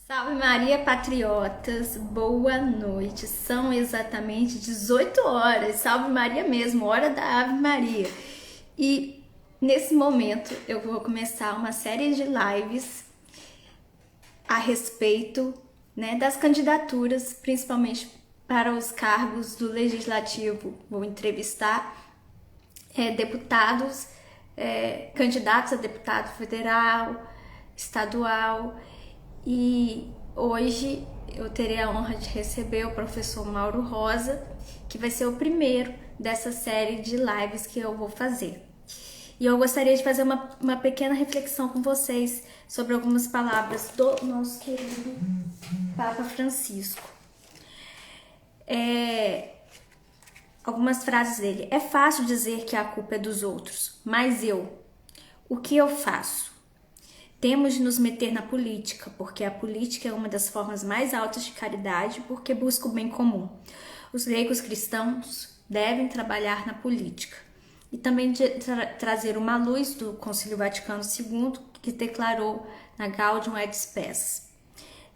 Salve Maria, patriotas, boa noite. São exatamente 18 horas, salve Maria mesmo, hora da Ave Maria. E nesse momento eu vou começar uma série de lives a respeito, das candidaturas, principalmente para os cargos do Legislativo. Vou entrevistar deputados, candidatos a deputado federal, estadual. E hoje eu terei a honra de receber o professor Mauro Rosa, que vai ser o primeiro dessa série de lives que eu vou fazer. E eu gostaria de fazer uma pequena reflexão com vocês sobre algumas palavras do nosso querido Papa Francisco. Algumas frases dele. É fácil dizer que a culpa é dos outros, mas o que eu faço? Temos de nos meter na política, porque a política é uma das formas mais altas de caridade, porque busca o bem comum. Os leigos cristãos devem trabalhar na política. E também trazer uma luz do Concílio Vaticano II, que declarou na Gaudium et Spes.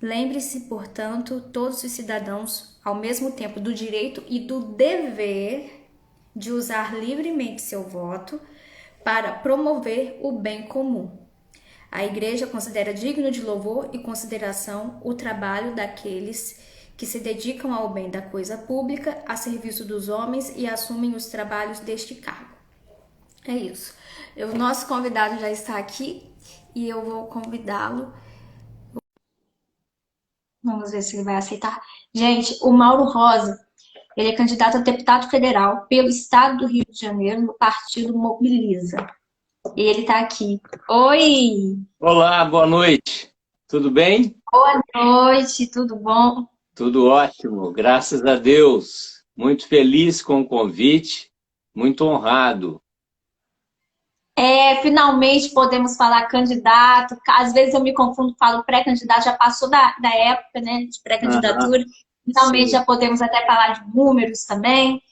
Lembre-se, portanto, todos os cidadãos, ao mesmo tempo do direito e do dever de usar livremente seu voto para promover o bem comum. A Igreja considera digno de louvor e consideração o trabalho daqueles que se dedicam ao bem da coisa pública, a serviço dos homens e assumem os trabalhos deste cargo. É isso. O nosso convidado já está aqui e eu vou convidá-lo. Vamos ver se ele vai aceitar. Gente, o Mauro Rosa, ele é candidato a deputado federal pelo estado do Rio de Janeiro, no partido Mobiliza. E ele tá aqui. Oi! Olá, boa noite. Tudo bem? Boa noite, tudo bom? Tudo ótimo, graças a Deus. Muito feliz com o convite, muito honrado. Finalmente podemos falar candidato. Às vezes eu me confundo, falo pré-candidato, já passou da época, né, de pré-candidatura. Finalmente Sim. já podemos até falar de números também.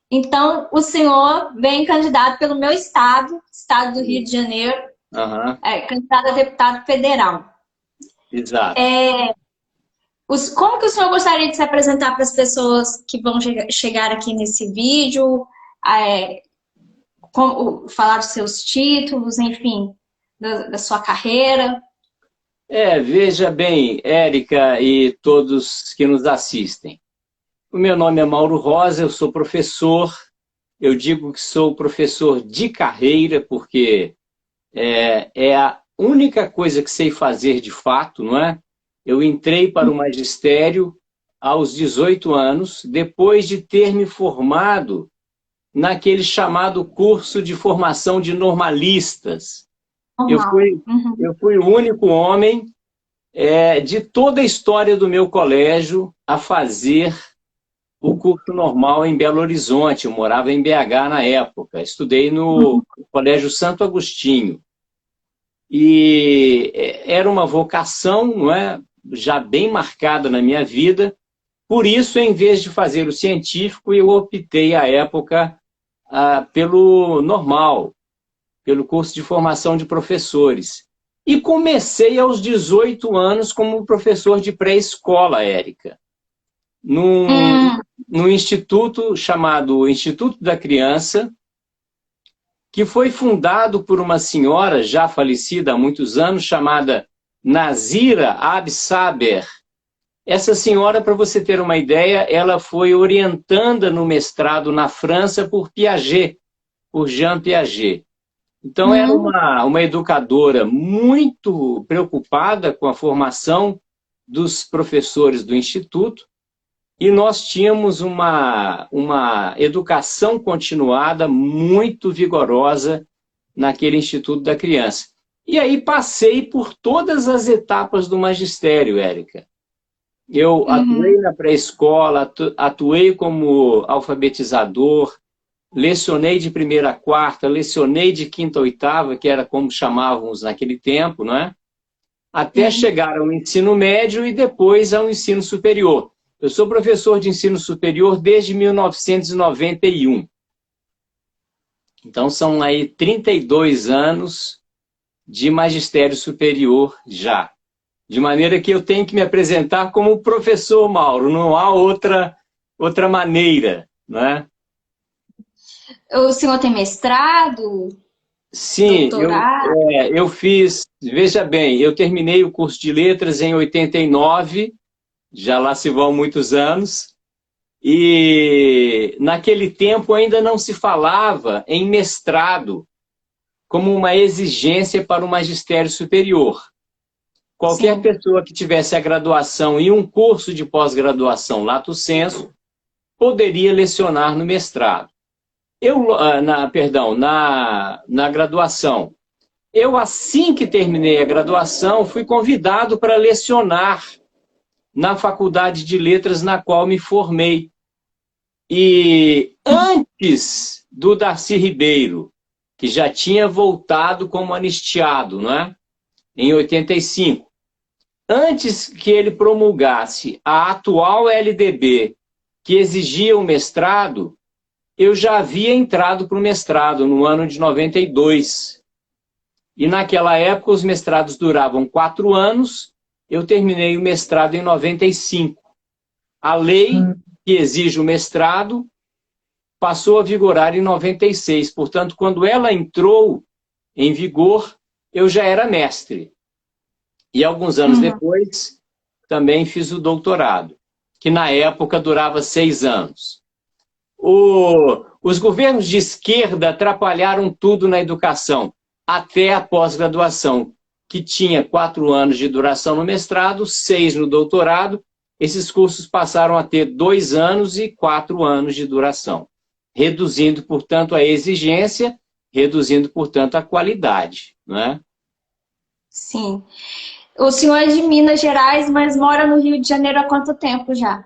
Então, o senhor vem candidato pelo meu estado do Rio de Janeiro, candidato a deputado federal. Exato. Como que o senhor gostaria de se apresentar para as pessoas que vão chegar aqui nesse vídeo? Falar dos seus títulos, enfim, da sua carreira? Veja bem, Érica e todos que nos assistem. O meu nome é Mauro Rosa, eu sou professor. Eu digo que sou professor de carreira, porque é a única coisa que sei fazer de fato, não é? Eu entrei para o magistério aos 18 anos, depois de ter me formado naquele chamado curso de formação de normalistas. Eu fui o único homem de toda a história do meu colégio a fazer o curso normal em Belo Horizonte. Eu morava em BH na época. Estudei no Colégio Santo Agostinho. E era uma vocação, não é, já bem marcada na minha vida. Por isso, em vez de fazer o científico, eu optei à época pelo normal, pelo curso de formação de professores. E comecei aos 18 anos como professor de pré-escola, Érica, num instituto chamado Instituto da Criança, que foi fundado por uma senhora já falecida há muitos anos, chamada Nazira Absaber. Essa senhora, para você ter uma ideia, ela foi orientanda no mestrado na França por Piaget, por Jean Piaget. Então, era uma educadora muito preocupada com a formação dos professores do Instituto, e nós tínhamos uma educação continuada muito vigorosa naquele Instituto da Criança. E aí passei por todas as etapas do magistério, Érica. Eu atuei na pré-escola, atuei como alfabetizador, lecionei de primeira a quarta, lecionei de quinta a oitava, que era como chamávamos naquele tempo, não é? Até chegar ao ensino médio e depois ao ensino superior. Eu sou professor de ensino superior desde 1991. Então, são aí 32 anos de magistério superior já. De maneira que eu tenho que me apresentar como professor Mauro, não há outra maneira, né? O senhor tem mestrado, Sim, doutorado? eu fiz, veja bem, eu terminei o curso de letras em 89, já lá se vão muitos anos, e naquele tempo ainda não se falava em mestrado como uma exigência para o magistério superior. Qualquer Sim. pessoa que tivesse a graduação e um curso de pós-graduação lato sensu poderia lecionar no mestrado. Na graduação. Eu, assim que terminei a graduação, fui convidado para lecionar na Faculdade de Letras na qual me formei. E antes do Darcy Ribeiro, que já tinha voltado como anistiado, não é? Em 85. Antes que ele promulgasse a atual LDB, que exigia o mestrado, eu já havia entrado para o mestrado no ano de 92. E naquela época os mestrados duravam 4 anos, eu terminei o mestrado em 95. A lei que exige o mestrado passou a vigorar em 96. Portanto, quando ela entrou em vigor, eu já era mestre. E alguns anos depois, também fiz o doutorado, que na época durava 6 anos. Os governos de esquerda atrapalharam tudo na educação, até a pós-graduação, que tinha 4 anos de duração no mestrado, 6 no doutorado. Esses cursos passaram a ter 2 anos e 4 anos de duração, reduzindo, portanto, a exigência, reduzindo, portanto, a qualidade, não é? Sim. O senhor é de Minas Gerais, mas mora no Rio de Janeiro há quanto tempo já?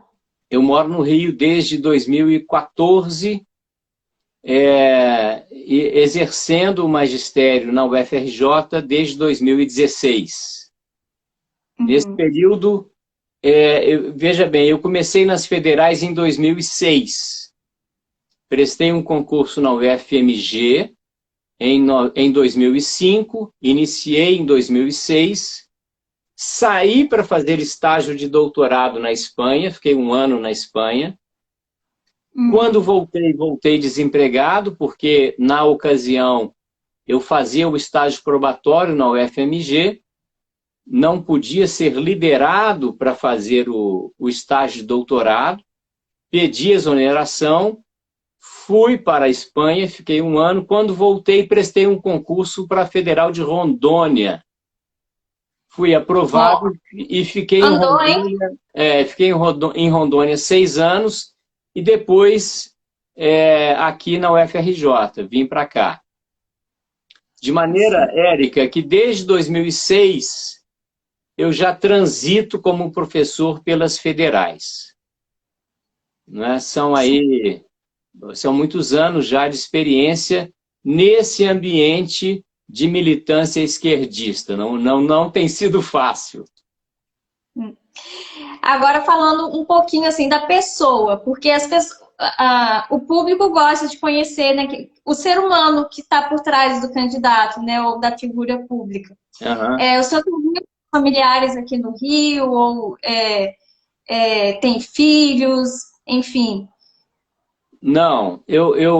Eu moro no Rio desde 2014, exercendo o magistério na UFRJ desde 2016. Nesse período, veja bem, eu comecei nas federais em 2006. Prestei um concurso na UFMG em 2005, iniciei em 2006, saí para fazer estágio de doutorado na Espanha, fiquei 1 ano na Espanha. Quando voltei desempregado, porque na ocasião eu fazia o estágio probatório na UFMG, não podia ser liberado para fazer o estágio de doutorado, pedi exoneração, fui para a Espanha, fiquei 1 ano. Quando voltei, prestei um concurso para a Federal de Rondônia. Fui aprovado e fiquei em Rondônia, em Rondônia 6 anos, e depois aqui na UFRJ, vim para cá. De maneira, Érica, que desde 2006 eu já transito como professor pelas federais. Não é? São muitos anos já de experiência nesse ambiente de militância esquerdista. Não tem sido fácil. Agora falando um pouquinho assim da pessoa, porque o público gosta de conhecer, né, o ser humano que está por trás do candidato, né, ou da figura pública. O senhor tem familiares aqui no Rio, ou tem filhos, enfim? Não,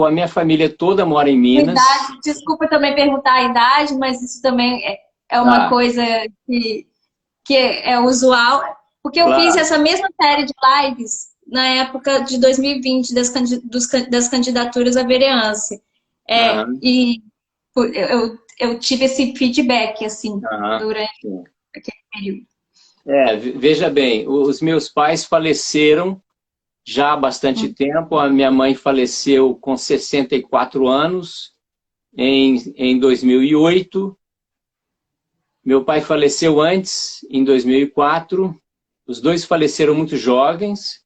a minha família toda mora em Minas. Idade, desculpa também perguntar a idade, mas isso também é uma coisa que é usual. Porque eu fiz essa mesma série de lives na época de 2020 das candidaturas à vereança. E eu tive esse feedback, assim, durante aquele período. Veja bem, os meus pais faleceram já há bastante tempo. A minha mãe faleceu com 64 anos, em 2008. Meu pai faleceu antes, em 2004. Os dois faleceram muito jovens.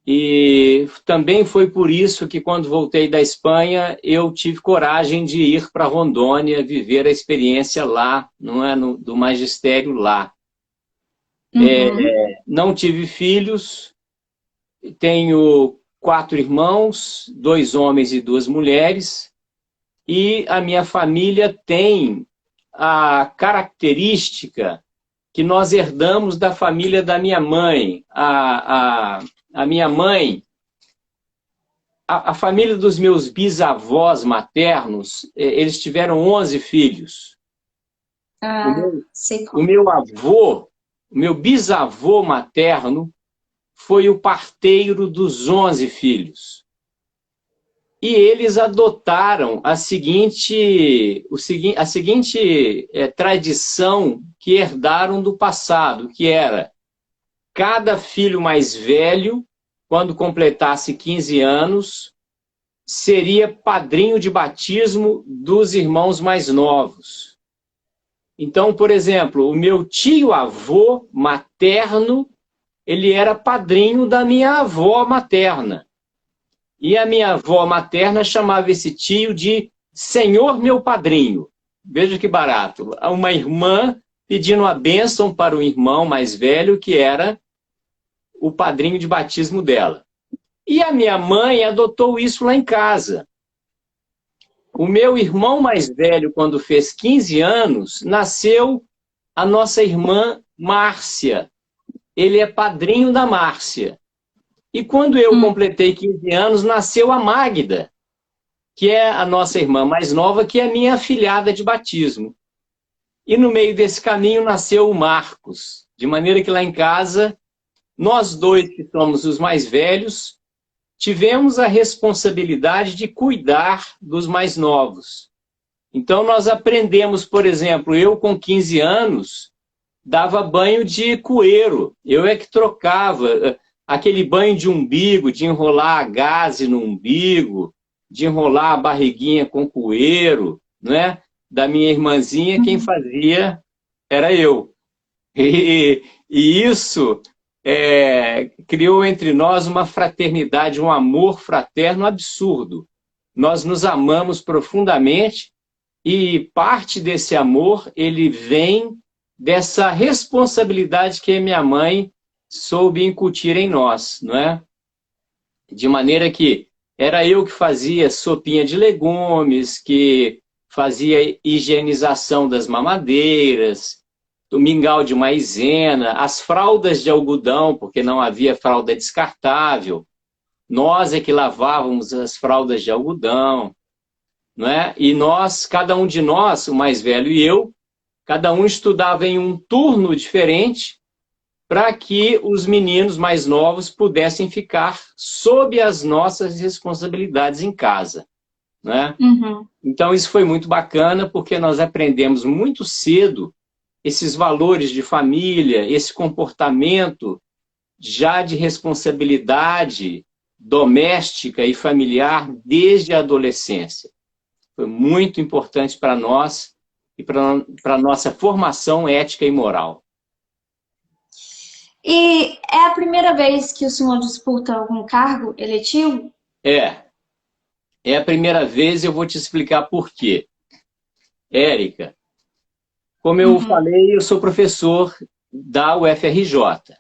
E também foi por isso que, quando voltei da Espanha, eu tive coragem de ir para Rondônia, viver a experiência lá, não é, do magistério lá. Não tive filhos. Tenho 4 irmãos, 2 homens e 2 mulheres, e a minha família tem a característica que nós herdamos da família da minha mãe. A minha mãe, a família dos meus bisavós maternos, eles tiveram 11 filhos. O meu avô, o meu bisavô materno, foi o parteiro dos 11 filhos. E eles adotaram a seguinte tradição que herdaram do passado, que era cada filho mais velho, quando completasse 15 anos, seria padrinho de batismo dos irmãos mais novos. Então, por exemplo, o meu tio-avô materno, ele era padrinho da minha avó materna. E a minha avó materna chamava esse tio de Senhor meu padrinho. Veja que barato. Uma irmã pedindo a bênção para o irmão mais velho, que era o padrinho de batismo dela. E a minha mãe adotou isso lá em casa. O meu irmão mais velho, quando fez 15 anos, nasceu a nossa irmã Márcia. Ele é padrinho da Márcia. E quando eu completei 15 anos, nasceu a Magda, que é a nossa irmã mais nova, que é minha afilhada de batismo. E no meio desse caminho nasceu o Marcos, de maneira que lá em casa, nós dois que somos os mais velhos, tivemos a responsabilidade de cuidar dos mais novos. Então nós aprendemos, por exemplo, eu com 15 anos, dava banho de cueiro, eu é que trocava aquele banho de umbigo, de enrolar a gaze no umbigo, de enrolar a barriguinha com cueiro, né? Da minha irmãzinha, quem fazia era eu. E isso criou entre nós uma fraternidade, um amor fraterno absurdo. Nós nos amamos profundamente e parte desse amor, ele vem dessa responsabilidade que a minha mãe soube incutir em nós, não é? De maneira que era eu que fazia sopinha de legumes, que fazia higienização das mamadeiras, do mingau de maisena, as fraldas de algodão, porque não havia fralda descartável. Nós é que lavávamos as fraldas de algodão, não é? E nós, cada um de nós, o mais velho e eu, cada um estudava em um turno diferente, para que os meninos mais novos pudessem ficar sob as nossas responsabilidades em casa, né? Então isso foi muito bacana, porque nós aprendemos muito cedo esses valores de família, esse comportamento já de responsabilidade doméstica e familiar desde a adolescência. Foi muito importante para nós e para a nossa formação ética e moral. E é a primeira vez que o senhor disputa algum cargo eletivo? É a primeira vez, eu vou te explicar por quê. Érica, como eu falei, eu sou professor da UFRJ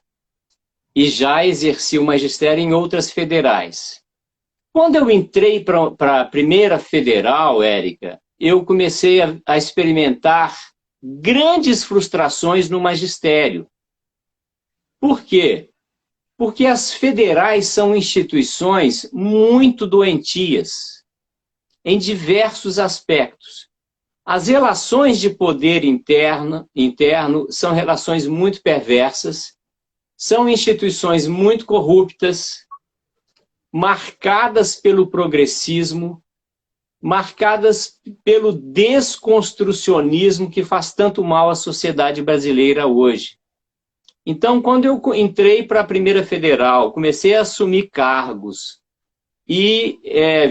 e já exerci o magistério em outras federais. Quando eu entrei para a primeira federal, Érica, eu comecei a experimentar grandes frustrações no magistério. Por quê? Porque as federais são instituições muito doentias, em diversos aspectos. As relações de poder interno são relações muito perversas, são instituições muito corruptas, marcadas pelo progressismo, marcadas pelo desconstrucionismo que faz tanto mal à sociedade brasileira hoje. Então, quando eu entrei para a primeira federal, comecei a assumir cargos e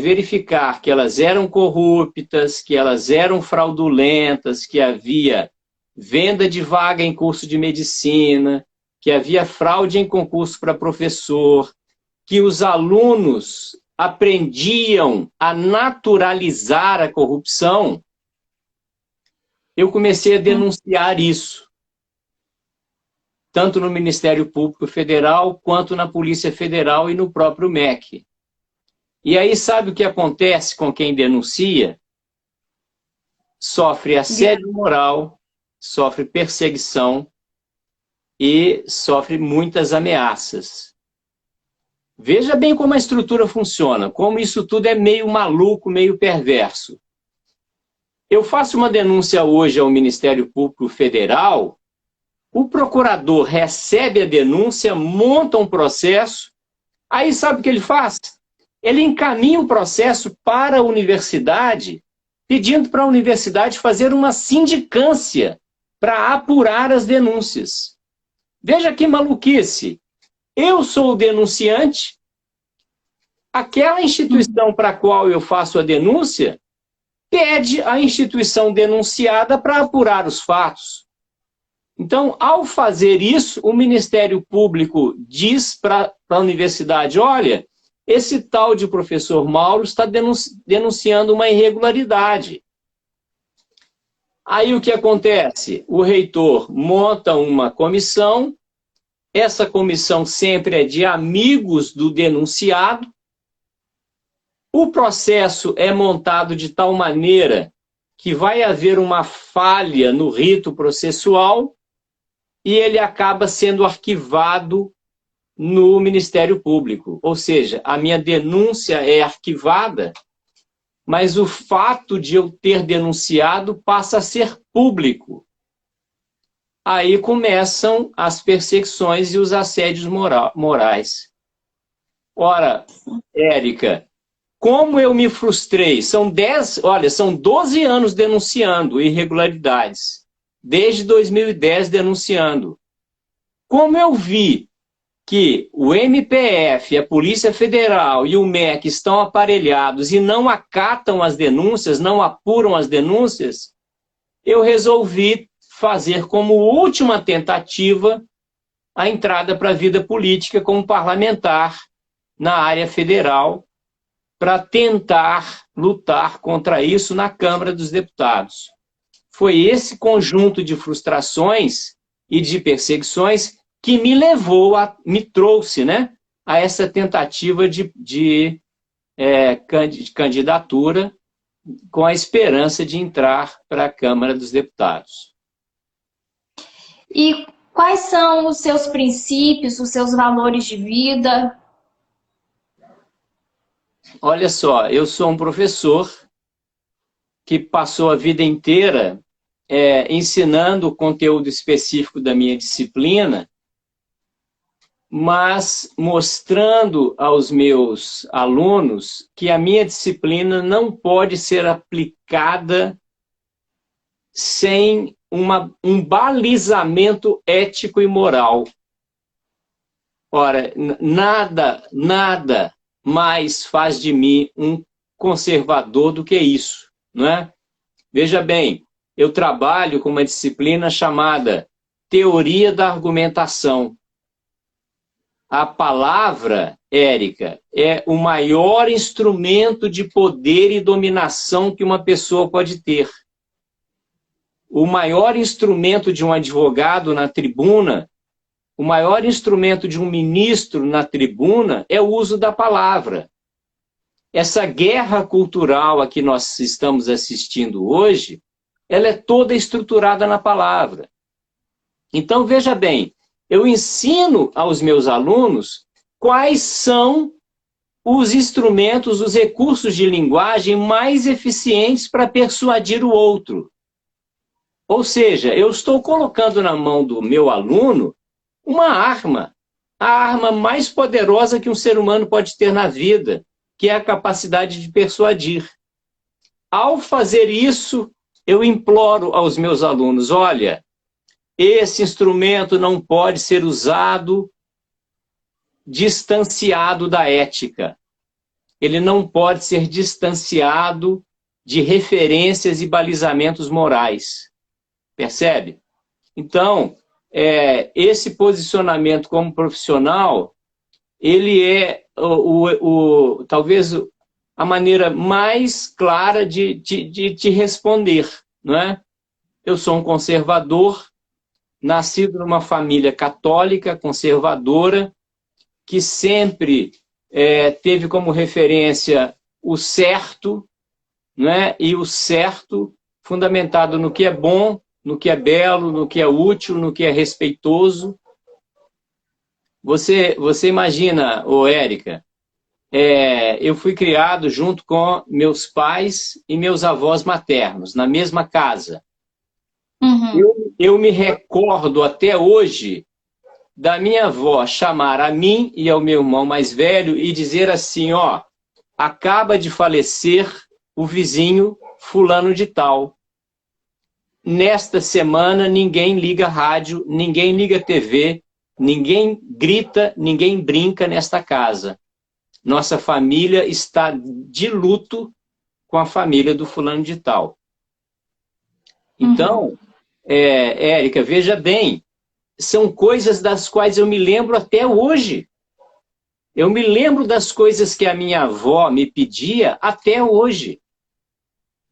verificar que elas eram corruptas, que elas eram fraudulentas, que havia venda de vaga em curso de medicina, que havia fraude em concurso para professor, que os alunos aprendiam a naturalizar a corrupção, eu comecei a denunciar isso. Tanto no Ministério Público Federal, quanto na Polícia Federal e no próprio MEC. E aí sabe o que acontece com quem denuncia? Sofre assédio moral, sofre perseguição, e sofre muitas ameaças. Veja bem como a estrutura funciona, como isso tudo é meio maluco, meio perverso. Eu faço uma denúncia hoje ao Ministério Público Federal, o procurador recebe a denúncia, monta um processo, aí sabe o que ele faz? Ele encaminha o processo para a universidade, pedindo para a universidade fazer uma sindicância para apurar as denúncias. Veja que maluquice. Eu sou o denunciante, aquela instituição para a qual eu faço a denúncia pede à instituição denunciada para apurar os fatos. Então, ao fazer isso, o Ministério Público diz para a universidade, olha, esse tal de professor Mauro está denunciando uma irregularidade. Aí o que acontece? O reitor monta uma comissão, essa comissão sempre é de amigos do denunciado, o processo é montado de tal maneira que vai haver uma falha no rito processual e ele acaba sendo arquivado no Ministério Público. Ou seja, a minha denúncia é arquivada, mas o fato de eu ter denunciado passa a ser público. Aí começam as perseguições e os assédios morais. Ora, Érica, como eu me frustrei? São 12 anos denunciando irregularidades. Desde 2010 denunciando. Como eu vi que o MPF, a Polícia Federal e o MEC estão aparelhados e não acatam as denúncias, não apuram as denúncias, eu resolvi fazer como última tentativa a entrada para a vida política como parlamentar na área federal para tentar lutar contra isso na Câmara dos Deputados. Foi esse conjunto de frustrações e de perseguições que me trouxe, né, a essa tentativa de candidatura com a esperança de entrar para a Câmara dos Deputados. E quais são os seus princípios, os seus valores de vida? Olha só, eu sou um professor que passou a vida inteira ensinando o conteúdo específico da minha disciplina, mas mostrando aos meus alunos que a minha disciplina não pode ser aplicada sem um balizamento ético e moral. Ora, nada mais faz de mim um conservador do que isso, não é? Veja bem, eu trabalho com uma disciplina chamada Teoria da Argumentação. A palavra, Érica, é o maior instrumento de poder e dominação que uma pessoa pode ter. O maior instrumento de um advogado na tribuna, o maior instrumento de um ministro na tribuna é o uso da palavra. Essa guerra cultural a que nós estamos assistindo hoje, ela é toda estruturada na palavra. Então, veja bem, eu ensino aos meus alunos quais são os instrumentos, os recursos de linguagem mais eficientes para persuadir o outro. Ou seja, eu estou colocando na mão do meu aluno uma arma, a arma mais poderosa que um ser humano pode ter na vida, que é a capacidade de persuadir. Ao fazer isso, eu imploro aos meus alunos, olha, esse instrumento não pode ser usado distanciado da ética. Ele não pode ser distanciado de referências e balizamentos morais. Percebe? Então, esse posicionamento como profissional, ele é talvez a maneira mais clara de te responder, não é? Eu sou um conservador, nascido numa família católica, conservadora, que sempre teve como referência o certo, né? E o certo fundamentado no que é bom, no que é belo, no que é útil, no que é respeitoso, Você imagina, ô Érica, eu fui criado junto com meus pais e meus avós maternos, na mesma casa. Uhum. Eu me recordo até hoje da minha avó chamar a mim e ao meu irmão mais velho e dizer assim, ó, acaba de falecer o vizinho fulano de tal. Nesta semana ninguém liga rádio, ninguém liga TV, ninguém grita, ninguém brinca nesta casa. Nossa família está de luto com a família do fulano de tal. Então, Érica, veja bem, são coisas das quais eu me lembro até hoje. Eu me lembro das coisas que a minha avó me pedia até hoje.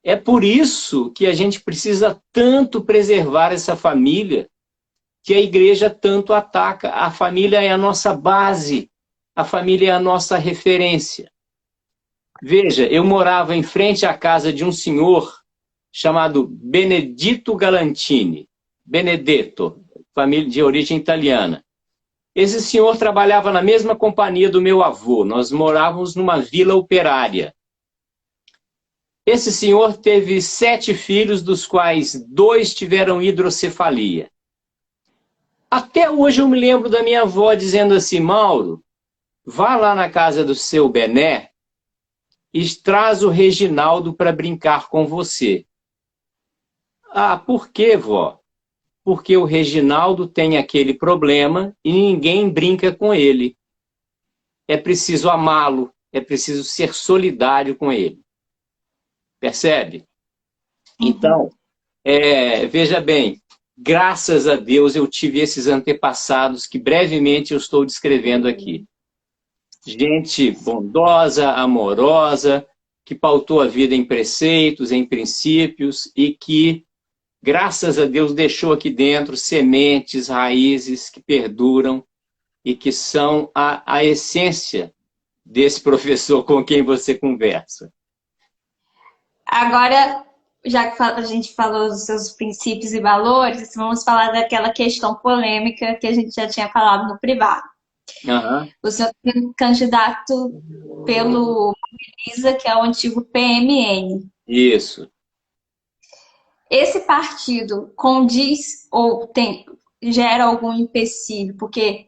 É por isso que a gente precisa tanto preservar essa família, que a igreja tanto ataca. A família é a nossa base, a família é a nossa referência. Veja, eu morava em frente à casa de um senhor chamado Benedito Galantini. Benedetto, família de origem italiana. Esse senhor trabalhava na mesma companhia do meu avô. Nós morávamos numa vila operária. Esse senhor teve 7 filhos, dos quais 2 tiveram hidrocefalia. Até hoje eu me lembro da minha avó dizendo assim, Mauro, vá lá na casa do seu Bené e traz o Reginaldo para brincar com você. Ah, por quê, vó? Porque o Reginaldo tem aquele problema e ninguém brinca com ele. É preciso amá-lo, é preciso ser solidário com ele. Percebe? Então, veja bem, graças a Deus eu tive esses antepassados que brevemente eu estou descrevendo aqui. Gente bondosa, amorosa, que pautou a vida em preceitos, em princípios e que, graças a Deus, deixou aqui dentro sementes, raízes que perduram e que são a essência desse professor com quem você conversa. Agora, já que a gente falou dos seus princípios e valores, vamos falar daquela questão polêmica que a gente já tinha falado no privado. Uhum. O senhor é candidato pelo Mobiliza, que é o antigo PMN. Isso. Esse partido condiz ou gera algum empecilho? Porque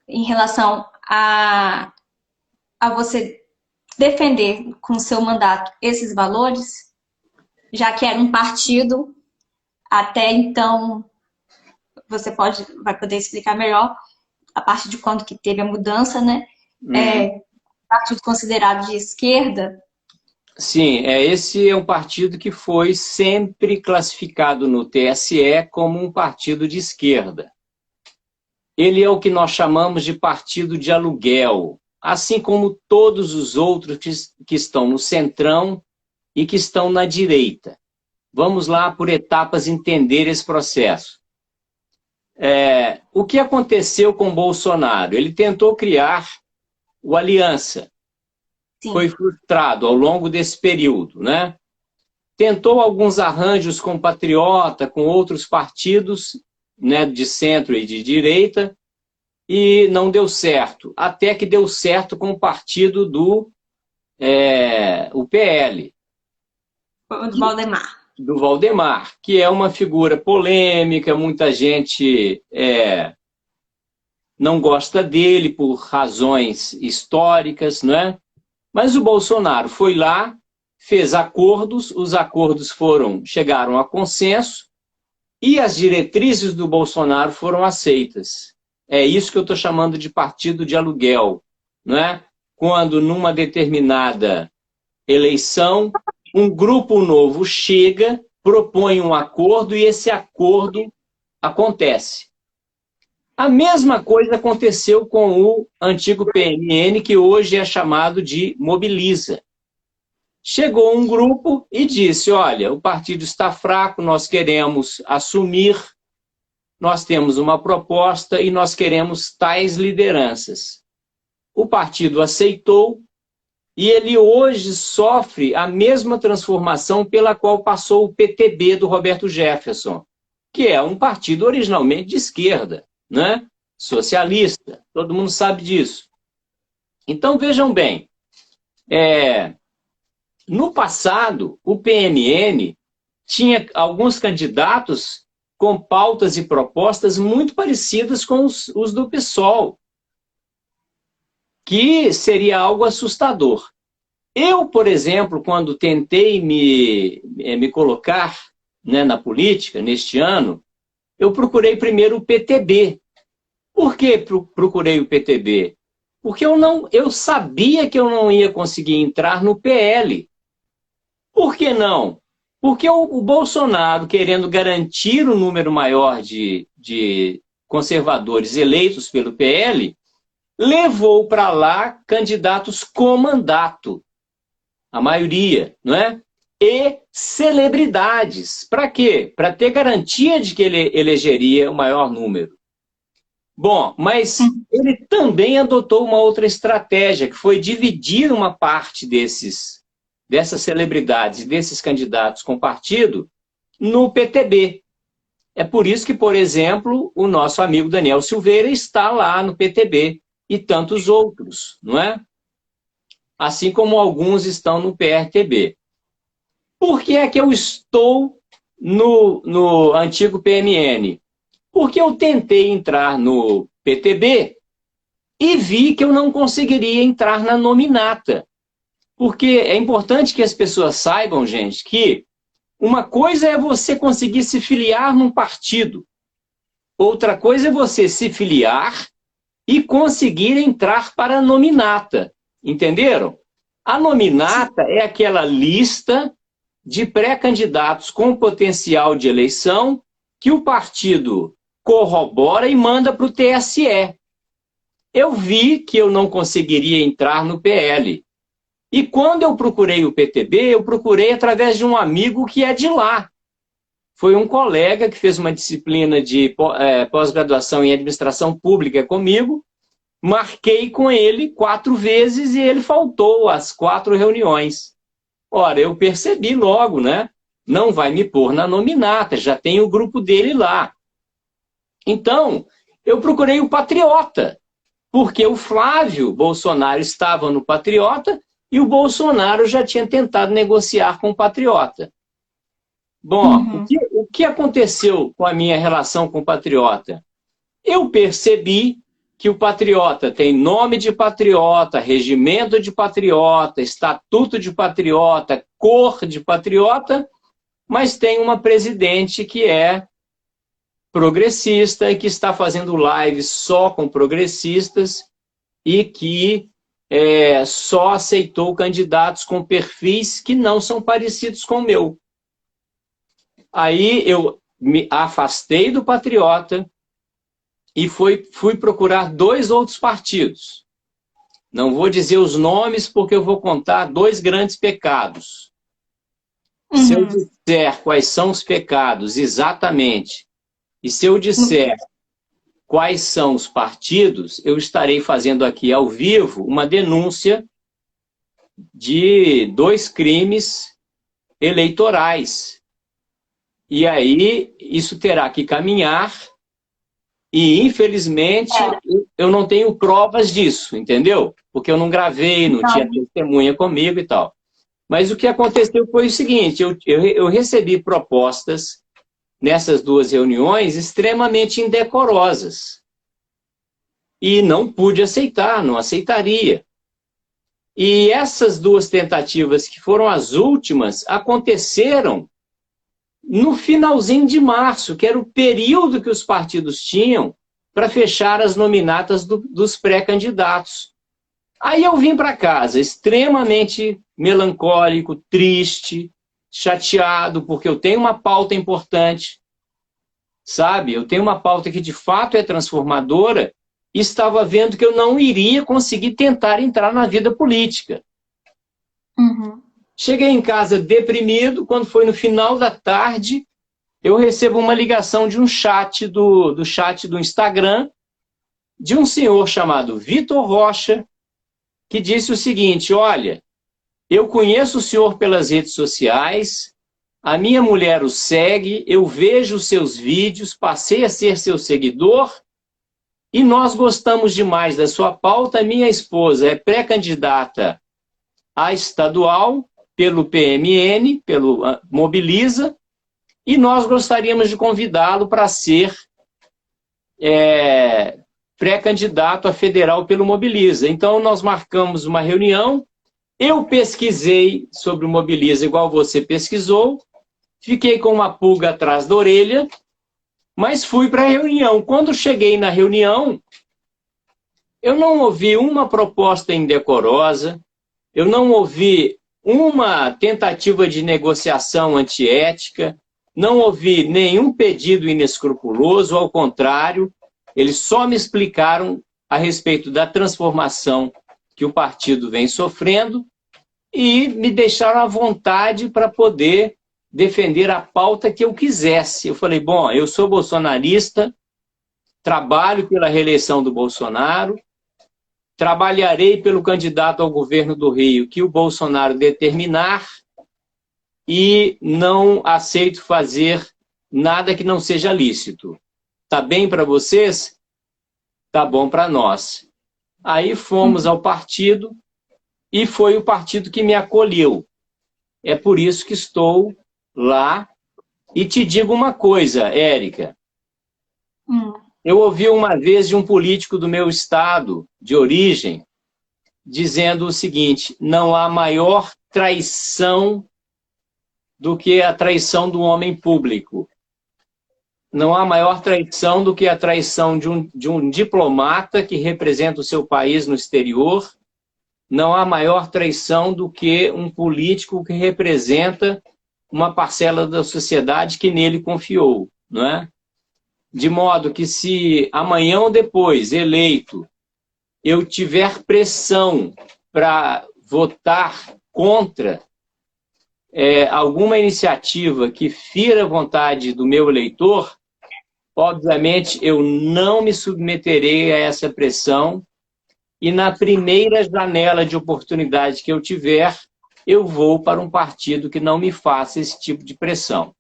em relação a você defender com seu mandato esses valores, já que era um partido, até então, você vai poder explicar melhor, a partir de quando que teve a mudança, né? Partido considerado de esquerda. Sim, esse é um partido que foi sempre classificado no TSE como um partido de esquerda. Ele é o que nós chamamos de partido de aluguel, assim como todos os outros que estão no centrão e que estão na direita. Vamos lá, por etapas, entender esse processo. O que aconteceu com Bolsonaro? Ele tentou criar o Aliança. Sim. Foi frustrado ao longo desse período, né? Tentou alguns arranjos com Patriota, com outros partidos, né, de centro e de direita, e não deu certo. Até que deu certo com o partido do o PL. Do Valdemar. Do Valdemar, que é uma figura polêmica, muita gente não gosta dele por razões históricas, não é? Mas o Bolsonaro foi lá, fez acordos, os acordos chegaram a consenso e as diretrizes do Bolsonaro foram aceitas. É isso que eu estou chamando de partido de aluguel, não é? Quando numa determinada eleição, um grupo novo chega, propõe um acordo e esse acordo acontece. A mesma coisa aconteceu com o antigo PMN, que hoje é chamado de Mobiliza. Chegou um grupo e disse, olha, o partido está fraco, nós queremos assumir, nós temos uma proposta e nós queremos tais lideranças. O partido aceitou e ele hoje sofre a mesma transformação pela qual passou o PTB do Roberto Jefferson, que é um partido originalmente de esquerda, né? socialista, todo mundo sabe disso. Então, vejam bem, no passado, o PMN tinha alguns candidatos com pautas e propostas muito parecidas com os do PSOL, que seria algo assustador. Eu, por exemplo, quando tentei me colocar, né, na política, neste ano, eu procurei primeiro o PTB. Por que procurei o PTB? Porque eu sabia que eu não ia conseguir entrar no PL. Por que não? Porque o Bolsonaro, querendo garantir um número maior de conservadores eleitos pelo PL, levou para lá candidatos com mandato, a maioria, não é? E celebridades. Para quê? Para ter garantia de que ele elegeria o maior número. Bom, mas ele também adotou uma outra estratégia, que foi dividir uma parte dessas celebridades, desses candidatos com partido, no PTB. É por isso que, por exemplo, o nosso amigo Daniel Silveira está lá no PTB e tantos outros, não é? Assim como alguns estão no PRTB. Por que é que eu estou no antigo PMN? Porque eu tentei entrar no PTB e vi que eu não conseguiria entrar na nominata. Porque é importante que as pessoas saibam, gente, que uma coisa é você conseguir se filiar num partido. Outra coisa é você se filiar e conseguir entrar para a nominata. Entenderam? A nominata é aquela lista de pré-candidatos com potencial de eleição que o partido corrobora e manda para o TSE. Eu vi que eu não conseguiria entrar no PL. E quando eu procurei o PTB, eu procurei através de um amigo que é de lá. Foi um colega que fez uma disciplina de pós-graduação em administração pública comigo, marquei com ele 4 vezes e ele faltou às 4 reuniões. Ora, eu percebi logo, né? Não vai me pôr na nominata, já tem o grupo dele lá. Então, eu procurei o Patriota, porque o Flávio Bolsonaro estava no Patriota e o Bolsonaro já tinha tentado negociar com o Patriota. Bom, o que aconteceu com a minha relação com o Patriota? Eu percebi que o Patriota tem nome de patriota, regimento de patriota, estatuto de patriota, cor de patriota, mas tem uma presidente que é progressista e que está fazendo lives só com progressistas e que só aceitou candidatos com perfis que não são parecidos com o meu. Aí eu me afastei do Patriota e fui procurar 2 outros partidos. Não vou dizer os nomes porque eu vou contar 2 grandes pecados. Se eu disser quais são os pecados exatamente, e se eu disser quais são os partidos, eu estarei fazendo aqui ao vivo uma denúncia de 2 crimes eleitorais. E aí isso terá que caminhar e, infelizmente, eu não tenho provas disso, entendeu? Porque eu não gravei, não tinha testemunha comigo e tal. Mas o que aconteceu foi o seguinte, eu recebi propostas nessas 2 reuniões extremamente indecorosas. E não pude aceitar, não aceitaria. E essas 2 tentativas, que foram as últimas, aconteceram no finalzinho de março, que era o período que os partidos tinham para fechar as nominatas dos pré-candidatos. Aí eu vim para casa extremamente melancólico, triste, chateado, porque eu tenho uma pauta importante, sabe? Eu tenho uma pauta que de fato é transformadora e estava vendo que eu não iria conseguir tentar entrar na vida política. Cheguei em casa deprimido, quando foi no final da tarde, eu recebo uma ligação de um chat do chat do Instagram, de um senhor chamado Vitor Rocha, que disse o seguinte: olha, eu conheço o senhor pelas redes sociais, a minha mulher o segue, eu vejo os seus vídeos, passei a ser seu seguidor E nós gostamos demais da sua pauta. Minha esposa é pré-candidata a estadual pelo PMN, pelo Mobiliza, e nós gostaríamos de convidá-lo para ser pré-candidato a federal pelo Mobiliza. Então, nós marcamos uma reunião, eu pesquisei sobre o Mobiliza igual você pesquisou, fiquei com uma pulga atrás da orelha, mas fui para a reunião. Quando cheguei na reunião, eu não ouvi uma proposta indecorosa, eu não ouvi uma tentativa de negociação antiética, não ouvi nenhum pedido inescrupuloso, ao contrário, eles só me explicaram a respeito da transformação que o partido vem sofrendo e me deixaram à vontade para poder defender a pauta que eu quisesse. Eu falei, bom, eu sou bolsonarista, trabalho pela reeleição do Bolsonaro, trabalharei pelo candidato ao governo do Rio que o Bolsonaro determinar e não aceito fazer nada que não seja lícito. Tá bem para vocês? Tá bom para nós. Aí fomos ao partido e foi o partido que me acolheu. É por isso que estou lá. E te digo uma coisa, Érica. Eu ouvi uma vez de um político do meu estado, de origem, dizendo o seguinte, não há maior traição do que a traição do homem público. Não há maior traição do que a traição de um diplomata que representa o seu país no exterior. Não há maior traição do que um político que representa uma parcela da sociedade que nele confiou, não é? De modo que se amanhã ou depois, eleito, eu tiver pressão para votar contra alguma iniciativa que fira a vontade do meu eleitor, obviamente eu não me submeterei a essa pressão e na primeira janela de oportunidade que eu tiver, eu vou para um partido que não me faça esse tipo de pressão.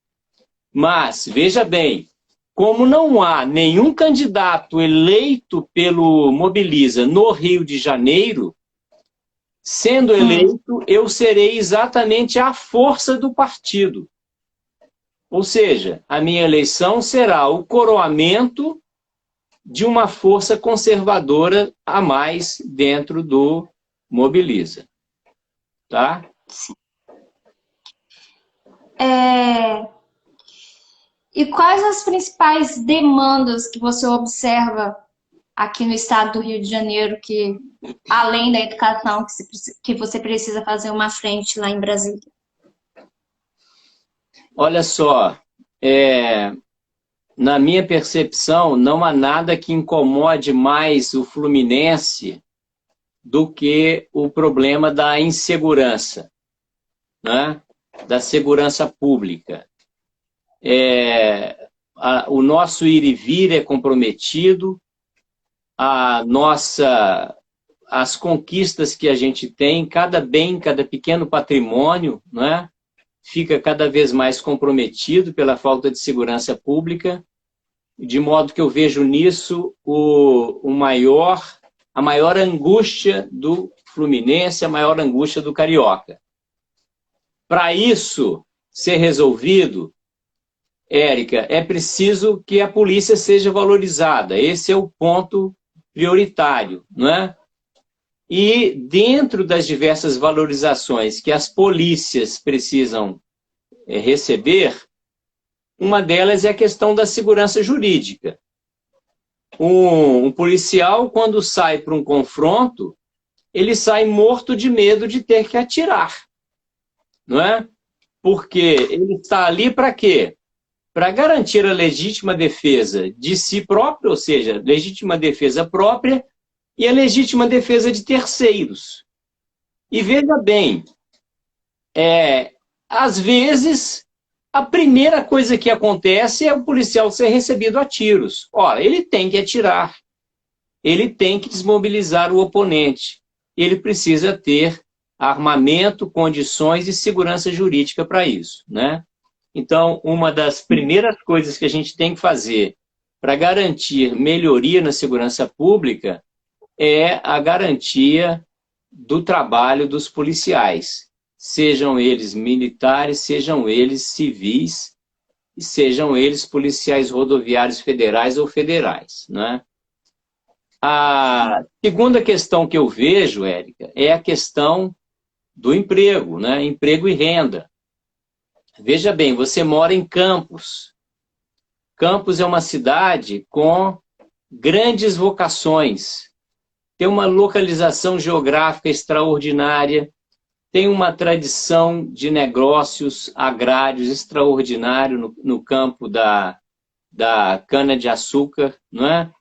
Mas, veja bem, como não há nenhum candidato eleito pelo Mobiliza no Rio de Janeiro, sendo eleito, eu serei exatamente a força do partido. Ou seja, a minha eleição será o coroamento de uma força conservadora a mais dentro do Mobiliza. Tá? E quais as principais demandas que você observa aqui no estado do Rio de Janeiro, que além da educação, que você precisa fazer uma frente lá em Brasília? Olha só, na minha percepção, não há nada que incomode mais o fluminense do que o problema da insegurança, né? Da segurança pública. O nosso ir e vir é comprometido, as conquistas que a gente tem, cada bem, cada pequeno patrimônio, né, fica cada vez mais comprometido pela falta de segurança pública, de modo que eu vejo nisso a maior angústia do fluminense, a maior angústia do carioca. Para isso ser resolvido, Érica, é preciso que a polícia seja valorizada. Esse é o ponto prioritário, não é? E dentro das diversas valorizações que as polícias precisam receber, uma delas é a questão da segurança jurídica. Um policial, quando sai para um confronto, ele sai morto de medo de ter que atirar, não é? Porque ele está ali para quê? Para garantir a legítima defesa de si próprio, ou seja, legítima defesa própria e a legítima defesa de terceiros. E veja bem, às vezes, a primeira coisa que acontece é o policial ser recebido a tiros. Ora, ele tem que atirar, ele tem que desmobilizar o oponente, ele precisa ter armamento, condições e segurança jurídica para isso, né? Então, uma das primeiras coisas que a gente tem que fazer para garantir melhoria na segurança pública é a garantia do trabalho dos policiais, sejam eles militares, sejam eles civis, e sejam eles policiais rodoviários federais ou federais, né? A segunda questão que eu vejo, Érica, é a questão do emprego, né? Emprego e renda. Veja bem, você mora em Campos. Campos é uma cidade com grandes vocações, tem uma localização geográfica extraordinária, tem uma tradição de negócios agrários extraordinário no campo da cana-de-açúcar, não é?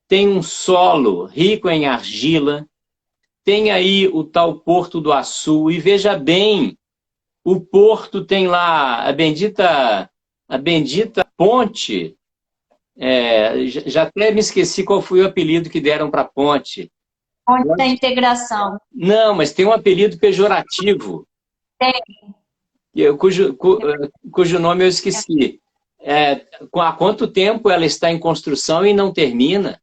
Tem um solo rico em argila, tem aí o tal Porto do Açu, e veja bem, o porto tem lá a bendita ponte, já até me esqueci qual foi o apelido que deram para a ponte. Ponte da Integração. Não, mas tem um apelido pejorativo. Tem. Cujo nome eu esqueci. Há quanto tempo ela está em construção e não termina?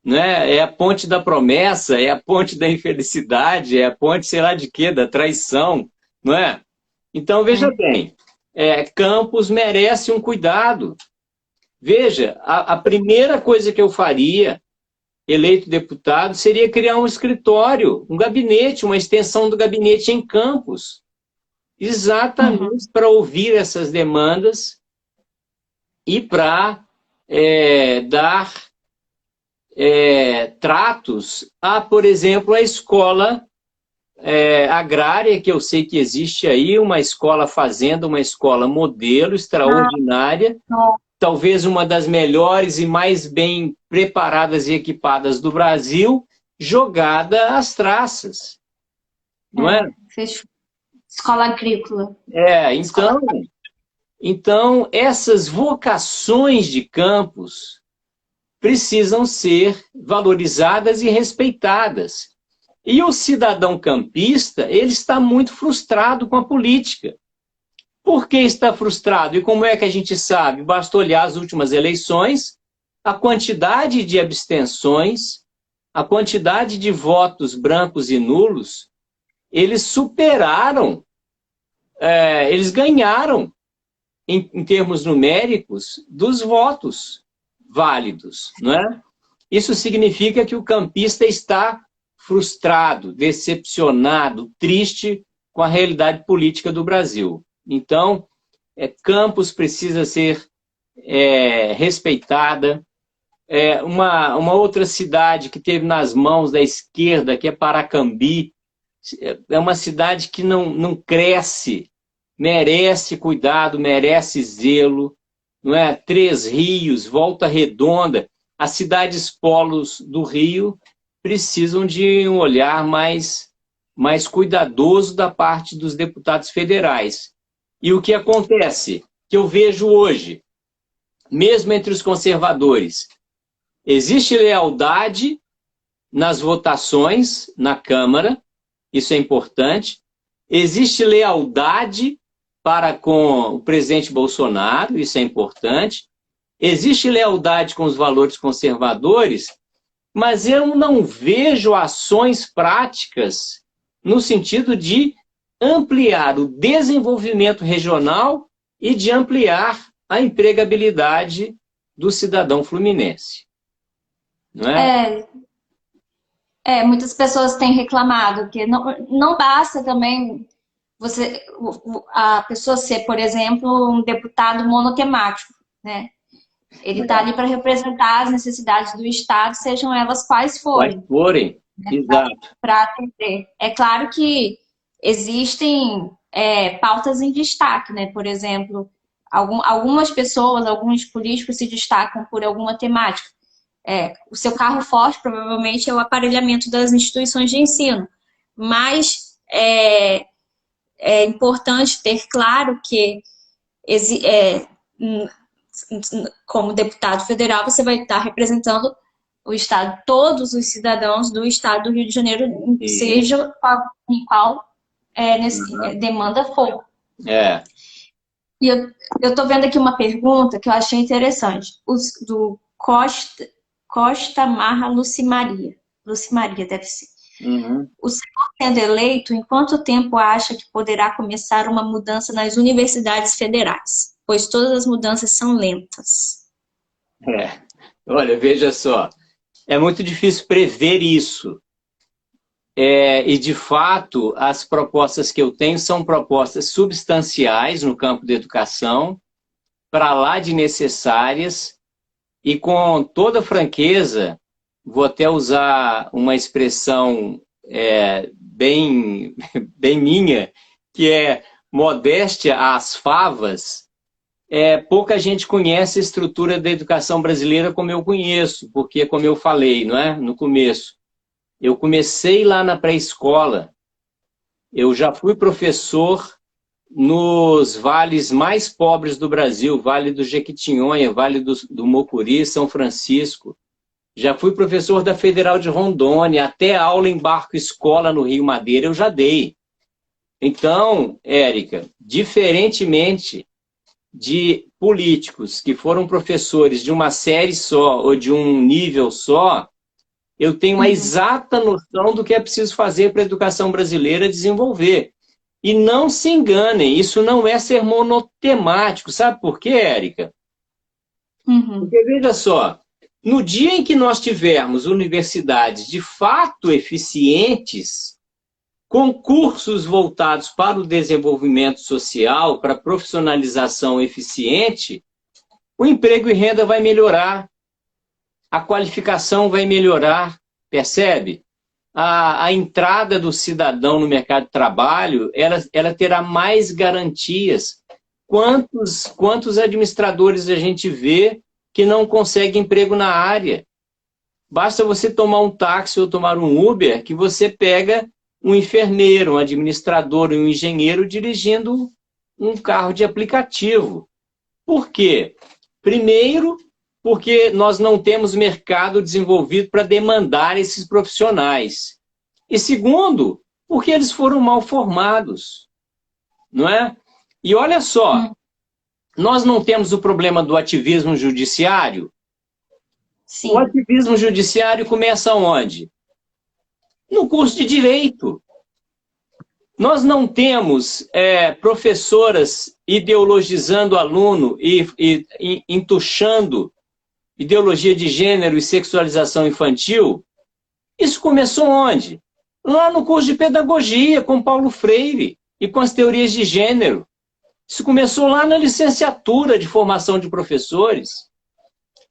Né? É a ponte da promessa, é a ponte da infelicidade, é a ponte sei lá de quê, da traição, não é? Então, veja bem, Campos merece um cuidado. Veja, a primeira coisa que eu faria, eleito deputado, seria criar um escritório, um gabinete, uma extensão do gabinete em Campos, exatamente para ouvir essas demandas e para dar tratos a, por exemplo, a escola agrária, que eu sei que existe aí, uma escola fazenda, uma escola modelo extraordinária, talvez uma das melhores e mais bem preparadas e equipadas do Brasil, jogada às traças. Não é? Escola agrícola. Então, essas vocações de Campos precisam ser valorizadas e respeitadas. E o cidadão campista, ele está muito frustrado com a política. Por que está frustrado? E como é que a gente sabe? Basta olhar as últimas eleições, a quantidade de abstenções, a quantidade de votos brancos e nulos, eles superaram, eles ganharam, em termos numéricos, dos votos válidos, não é? Isso significa que o campista está frustrado, decepcionado, triste com a realidade política do Brasil. Então, Campos precisa ser respeitada. Uma outra cidade que teve nas mãos da esquerda, que é Paracambi, é uma cidade que não cresce, merece cuidado, merece zelo, não é? Três Rios, Volta Redonda, as cidades polos do Rio precisam de um olhar mais cuidadoso da parte dos deputados federais. E o que acontece? Que eu vejo hoje, mesmo entre os conservadores, existe lealdade nas votações na Câmara, isso é importante, existe lealdade para com o presidente Bolsonaro, isso é importante, existe lealdade com os valores conservadores, mas eu não vejo ações práticas no sentido de ampliar o desenvolvimento regional e de ampliar a empregabilidade do cidadão fluminense. Não é? Muitas pessoas têm reclamado que não basta também a pessoa ser, por exemplo, um deputado monotemático, né? Ele está ali para representar as necessidades do Estado, sejam elas quais forem. Quais forem, né? Exato. Para atender. É claro que existem pautas em destaque, né? Por exemplo, algumas pessoas, alguns políticos se destacam por alguma temática. O seu carro forte, provavelmente, é o aparelhamento das instituições de ensino. Mas é importante ter claro que como deputado federal, você vai estar representando o Estado, todos os cidadãos do Estado do Rio de Janeiro, seja em qual demanda for. E eu estou vendo aqui uma pergunta que eu achei interessante. Do Costa Marra Lucimaria. Lucimaria deve ser. Uhum. O senhor sendo eleito, em quanto tempo acha que poderá começar uma mudança nas universidades federais? Pois todas as mudanças são lentas. Olha, veja só, é muito difícil prever isso. E, de fato, as propostas que eu tenho são propostas substanciais no campo da educação, para lá de necessárias, e com toda franqueza, vou até usar uma expressão bem minha, que é modéstia às favas. Pouca gente conhece a estrutura da educação brasileira como eu conheço, porque, como eu falei, não é? No começo, eu comecei lá na pré-escola, eu já fui professor nos vales mais pobres do Brasil, Vale do Jequitinhonha, Vale do Mucuri, São Francisco. Já fui professor da Federal de Rondônia, até aula em barco-escola no Rio Madeira eu já dei. Então, Érica, diferentemente de políticos que foram professores de uma série só ou de um nível só, eu tenho uma exata noção do que é preciso fazer para a educação brasileira desenvolver. E não se enganem, isso não é ser monotemático. Sabe por quê, Érica? Porque, veja só, no dia em que nós tivermos universidades de fato eficientes, com cursos voltados para o desenvolvimento social, para a profissionalização eficiente, o emprego e renda vai melhorar, a qualificação vai melhorar, percebe? A entrada do cidadão no mercado de trabalho, ela terá mais garantias. Quantos administradores a gente vê que não conseguem emprego na área? Basta você tomar um táxi ou tomar um Uber, que você pega um enfermeiro, um administrador e um engenheiro dirigindo um carro de aplicativo. Por quê? Primeiro, porque nós não temos mercado desenvolvido para demandar esses profissionais. E segundo, porque eles foram mal formados. Não é? E olha só, nós não temos o problema do ativismo judiciário? Sim. O ativismo judiciário começa onde? No curso de Direito. Nós não temos professoras ideologizando o aluno e entuchando ideologia de gênero e sexualização infantil. Isso começou onde? Lá no curso de pedagogia, com Paulo Freire e com as teorias de gênero. Isso começou lá na licenciatura de formação de professores.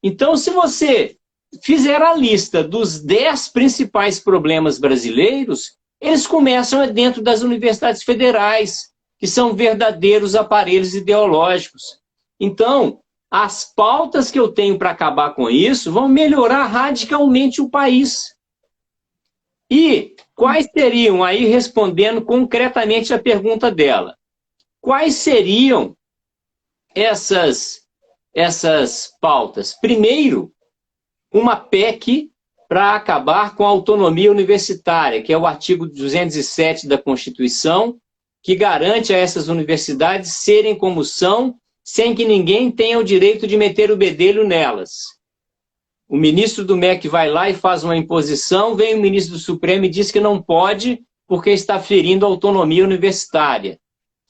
Então, se você fizer a lista dos 10 principais problemas brasileiros, eles começam dentro das universidades federais, que são verdadeiros aparelhos ideológicos. Então, as pautas que eu tenho para acabar com isso vão melhorar radicalmente o país. E quais seriam, aí respondendo concretamente a pergunta dela, quais seriam essas pautas? Primeiro, uma PEC para acabar com a autonomia universitária, que é o artigo 207 da Constituição, que garante a essas universidades serem como são, sem que ninguém tenha o direito de meter o bedelho nelas. O ministro do MEC vai lá e faz uma imposição, vem o ministro do Supremo e diz que não pode porque está ferindo a autonomia universitária.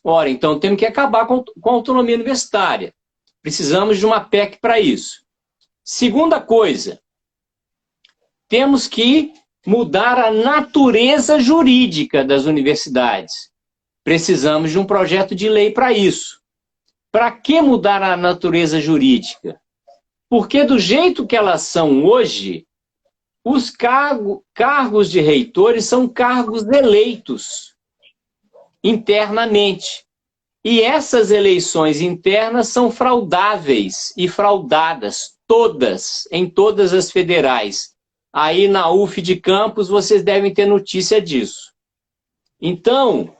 Ora, então temos que acabar com a autonomia universitária. Precisamos de uma PEC para isso. Segunda coisa, temos que mudar a natureza jurídica das universidades. Precisamos de um projeto de lei para isso. Para que mudar a natureza jurídica? Porque do jeito que elas são hoje, os cargos de reitores são cargos eleitos internamente. E essas eleições internas são fraudáveis e fraudadas, todas, em todas as federais. Aí na UF de Campos vocês devem ter notícia disso. Então,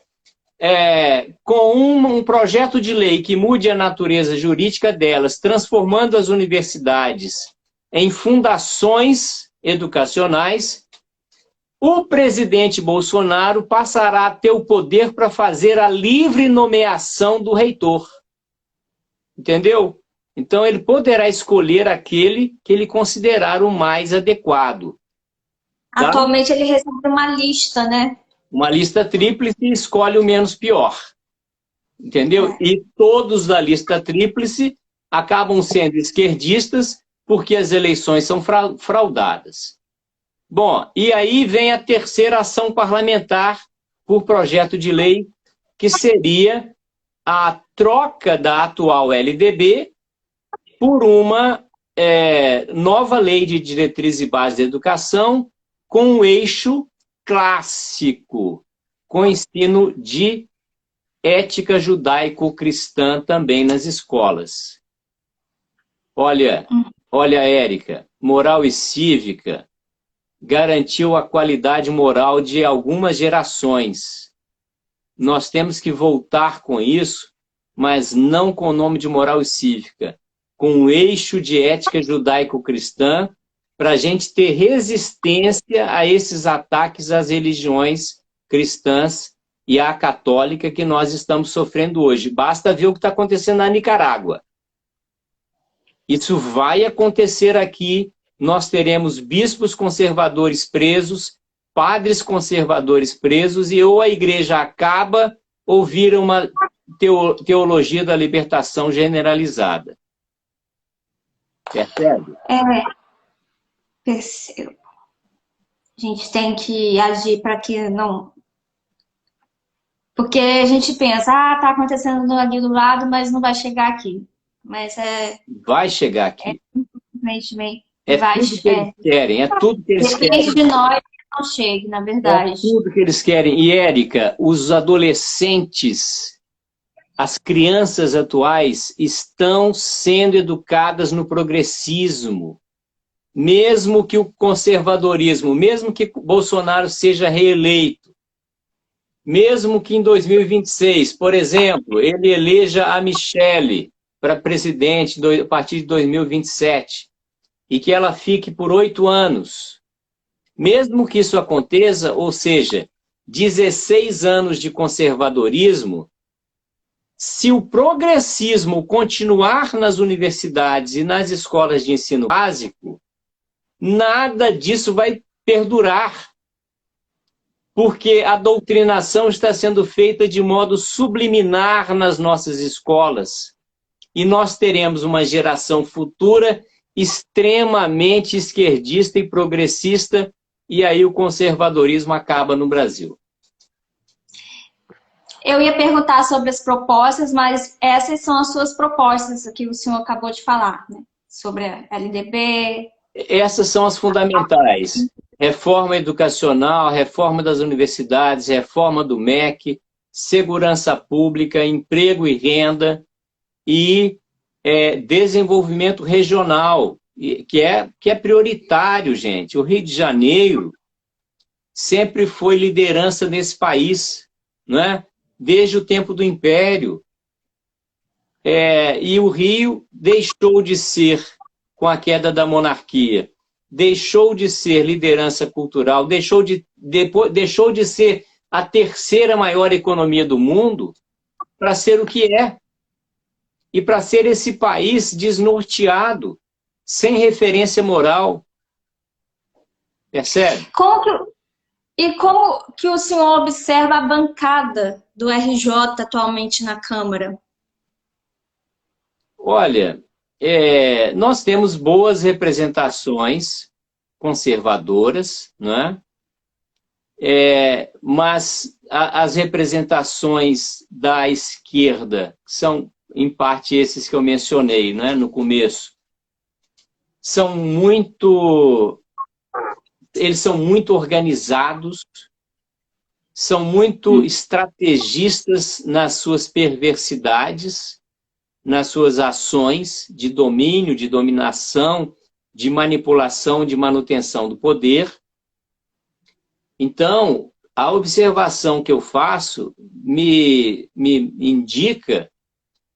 com um projeto de lei que mude a natureza jurídica delas, transformando as universidades em fundações educacionais, o presidente Bolsonaro passará a ter o poder para fazer a livre nomeação do reitor. Entendeu? Então, ele poderá escolher aquele que ele considerar o mais adequado. Tá? Atualmente, ele recebe uma lista, né? Uma lista tríplice e escolhe o menos pior. Entendeu? E todos da lista tríplice acabam sendo esquerdistas porque as eleições são fraudadas. Bom, e aí vem a terceira ação parlamentar por projeto de lei, que seria a troca da atual LDB por uma nova lei de diretrizes e bases da educação com um eixo clássico, com ensino de ética judaico-cristã também nas escolas. Olha, Érica, moral e cívica garantiu a qualidade moral de algumas gerações. Nós temos que voltar com isso, mas não com o nome de moral e cívica, com um eixo de ética judaico-cristã, para a gente ter resistência a esses ataques às religiões cristãs e à católica que nós estamos sofrendo hoje. Basta ver o que está acontecendo na Nicarágua. Isso vai acontecer aqui. Nós teremos bispos conservadores presos, padres conservadores presos, e ou a igreja acaba ou vira uma teologia da libertação generalizada. Percebe? Percebo. A gente tem que agir para que não... Porque a gente pensa, tá acontecendo ali do lado, mas não vai chegar aqui. Mas vai chegar aqui. Simplesmente tudo que eles querem, é tudo que eles querem. Depende de nós que não chegue, na verdade. É tudo que eles querem. E, Érica, os adolescentes, as crianças atuais estão sendo educadas no progressismo. Mesmo que o conservadorismo, mesmo que Bolsonaro seja reeleito, mesmo que em 2026, por exemplo, ele eleja a Michelle para presidente a partir de 2027 e que ela fique por 8 anos. Mesmo que isso aconteça, ou seja, 16 anos de conservadorismo, se o progressismo continuar nas universidades e nas escolas de ensino básico, nada disso vai perdurar. Porque a doutrinação está sendo feita de modo subliminar nas nossas escolas. E nós teremos uma geração futura extremamente esquerdista e progressista, e aí o conservadorismo acaba no Brasil. Eu ia perguntar sobre as propostas, mas essas são as suas propostas que o senhor acabou de falar, né? Sobre a LDB. Essas são as fundamentais. Reforma educacional, reforma das universidades, reforma do MEC, segurança pública, emprego e renda e desenvolvimento regional, que é prioritário, gente. O Rio de Janeiro sempre foi liderança nesse país, não é? Desde o tempo do Império. E o Rio deixou de ser, com a queda da monarquia, deixou de ser liderança cultural, deixou de ser a terceira maior economia do mundo para ser o que é. E para ser esse país desnorteado, sem referência moral. Percebe? Como que o senhor observa a bancada do RJ atualmente na Câmara? Olha, nós temos boas representações conservadoras, não é? Mas as representações da esquerda, que são, em parte, esses que eu mencionei, não é? No começo, eles são muito organizados, são muito estrategistas nas suas perversidades, nas suas ações de domínio, de dominação, de manipulação, de manutenção do poder. Então, a observação que eu faço me indica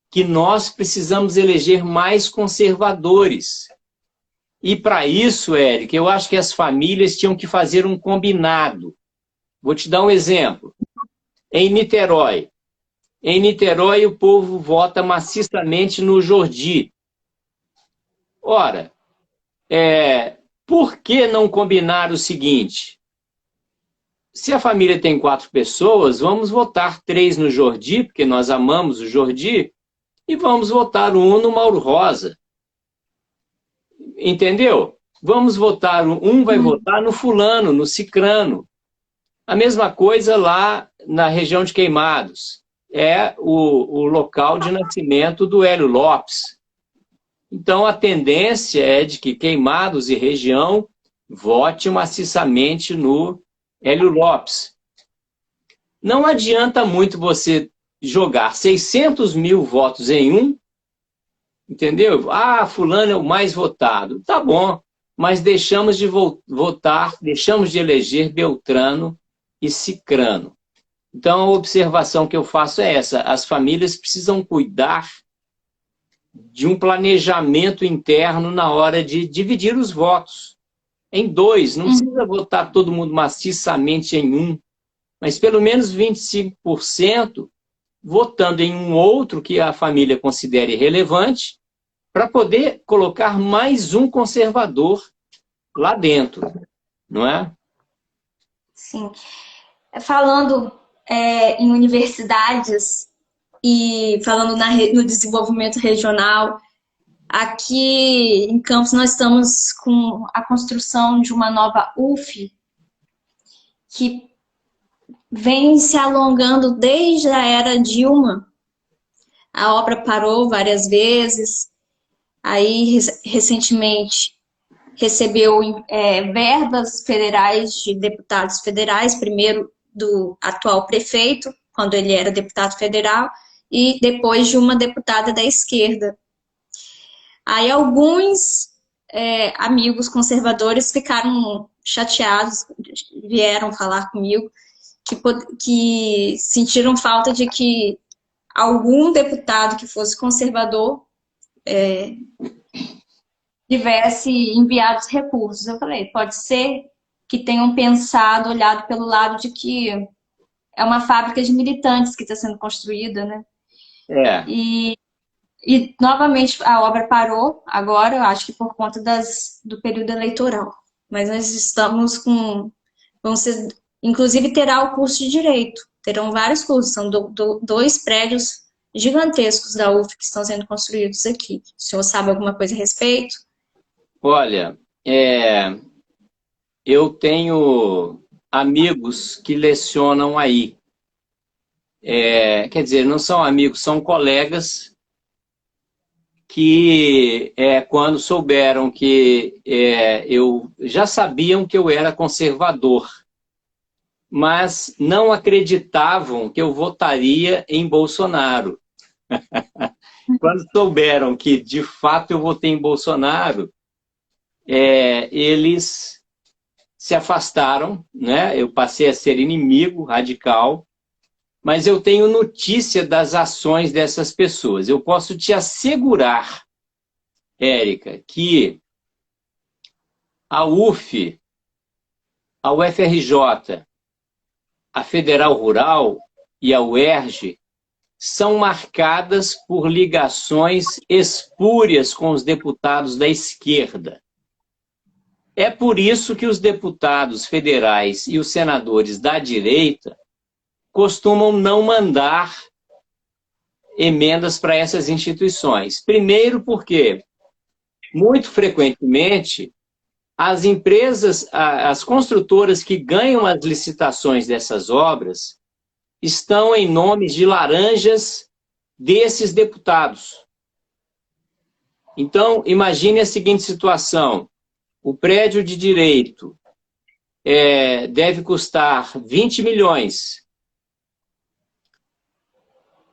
que nós precisamos eleger mais conservadores. E para isso, Érica, eu acho que as famílias tinham que fazer um combinado. Vou te dar um exemplo. Em Niterói, Em Niterói, o povo vota maciçamente no Jordi. Ora, por que não combinar o seguinte? Se a família tem 4 pessoas, vamos votar 3 no Jordi, porque nós amamos o Jordi, e vamos votar 1 no Mauro Rosa. Entendeu? Vamos votar, um vai votar no fulano, no cicrano. A mesma coisa lá na região de Queimados. É o local de nascimento do Hélio Lopes. Então, a tendência é de que Queimados e região vote maciçamente no Hélio Lopes. Não adianta muito você jogar 600 mil votos em um, entendeu? Ah, fulano é o mais votado. Tá bom, mas deixamos de votar, deixamos de eleger Beltrano e Cicrano. Então, a observação que eu faço é essa. As famílias precisam cuidar de um planejamento interno na hora de dividir os votos em 2. Não precisa votar todo mundo maciçamente em um, mas pelo menos 25% votando em um outro que a família considere relevante, para poder colocar mais um conservador lá dentro, não é? Sim. Falando em universidades e falando no desenvolvimento regional, aqui em Campos nós estamos com a construção de uma nova UF que vem se alongando desde a era Dilma. A obra parou várias vezes, aí recentemente recebeu verbas federais de deputados federais, primeiro do atual prefeito, quando ele era deputado federal, e depois de uma deputada da esquerda. Aí alguns amigos conservadores ficaram chateados, vieram falar comigo, que sentiram falta de que algum deputado que fosse conservador tivesse enviado os recursos. Eu falei, pode ser que tenham pensado, olhado pelo lado de que é uma fábrica de militantes que está sendo construída, né? E novamente a obra parou agora, eu acho que por conta do período eleitoral. Mas nós estamos com... inclusive terá o curso de Direito. Terão vários cursos, são 2 prédios gigantescos da UF que estão sendo construídos aqui. O senhor sabe alguma coisa a respeito? Olha, eu tenho amigos que lecionam aí. Quer dizer, não são amigos, são colegas que quando souberam que eu já sabiam que eu era conservador, mas não acreditavam que eu votaria em Bolsonaro. Quando souberam que de fato eu votei em Bolsonaro, eles se afastaram, né? Eu passei a ser inimigo radical. Mas eu tenho notícia das ações dessas pessoas. Eu posso te assegurar, Érica, que a UF, a UFRJ, a Federal Rural e a UERJ são marcadas por ligações espúrias com os deputados da esquerda. É por isso que os deputados federais e os senadores da direita costumam não mandar emendas para essas instituições. Primeiro porque, muito frequentemente, as empresas, as construtoras que ganham as licitações dessas obras estão em nomes de laranjas desses deputados. Então, imagine a seguinte situação. O prédio de direito deve custar 20 milhões.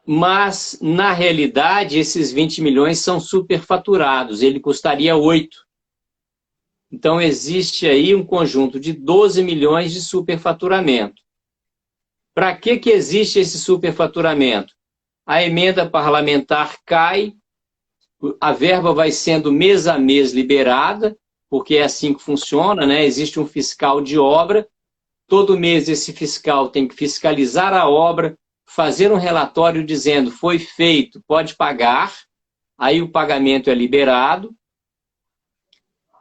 Mas, na realidade, esses 20 milhões são superfaturados. Ele custaria 8. Então, existe aí um conjunto de 12 milhões de superfaturamento. Para que existe esse superfaturamento? A emenda parlamentar cai, a verba vai sendo mês a mês liberada, porque é assim que funciona, né? Existe um fiscal de obra, todo mês esse fiscal tem que fiscalizar a obra, fazer um relatório dizendo foi feito, pode pagar, aí o pagamento é liberado.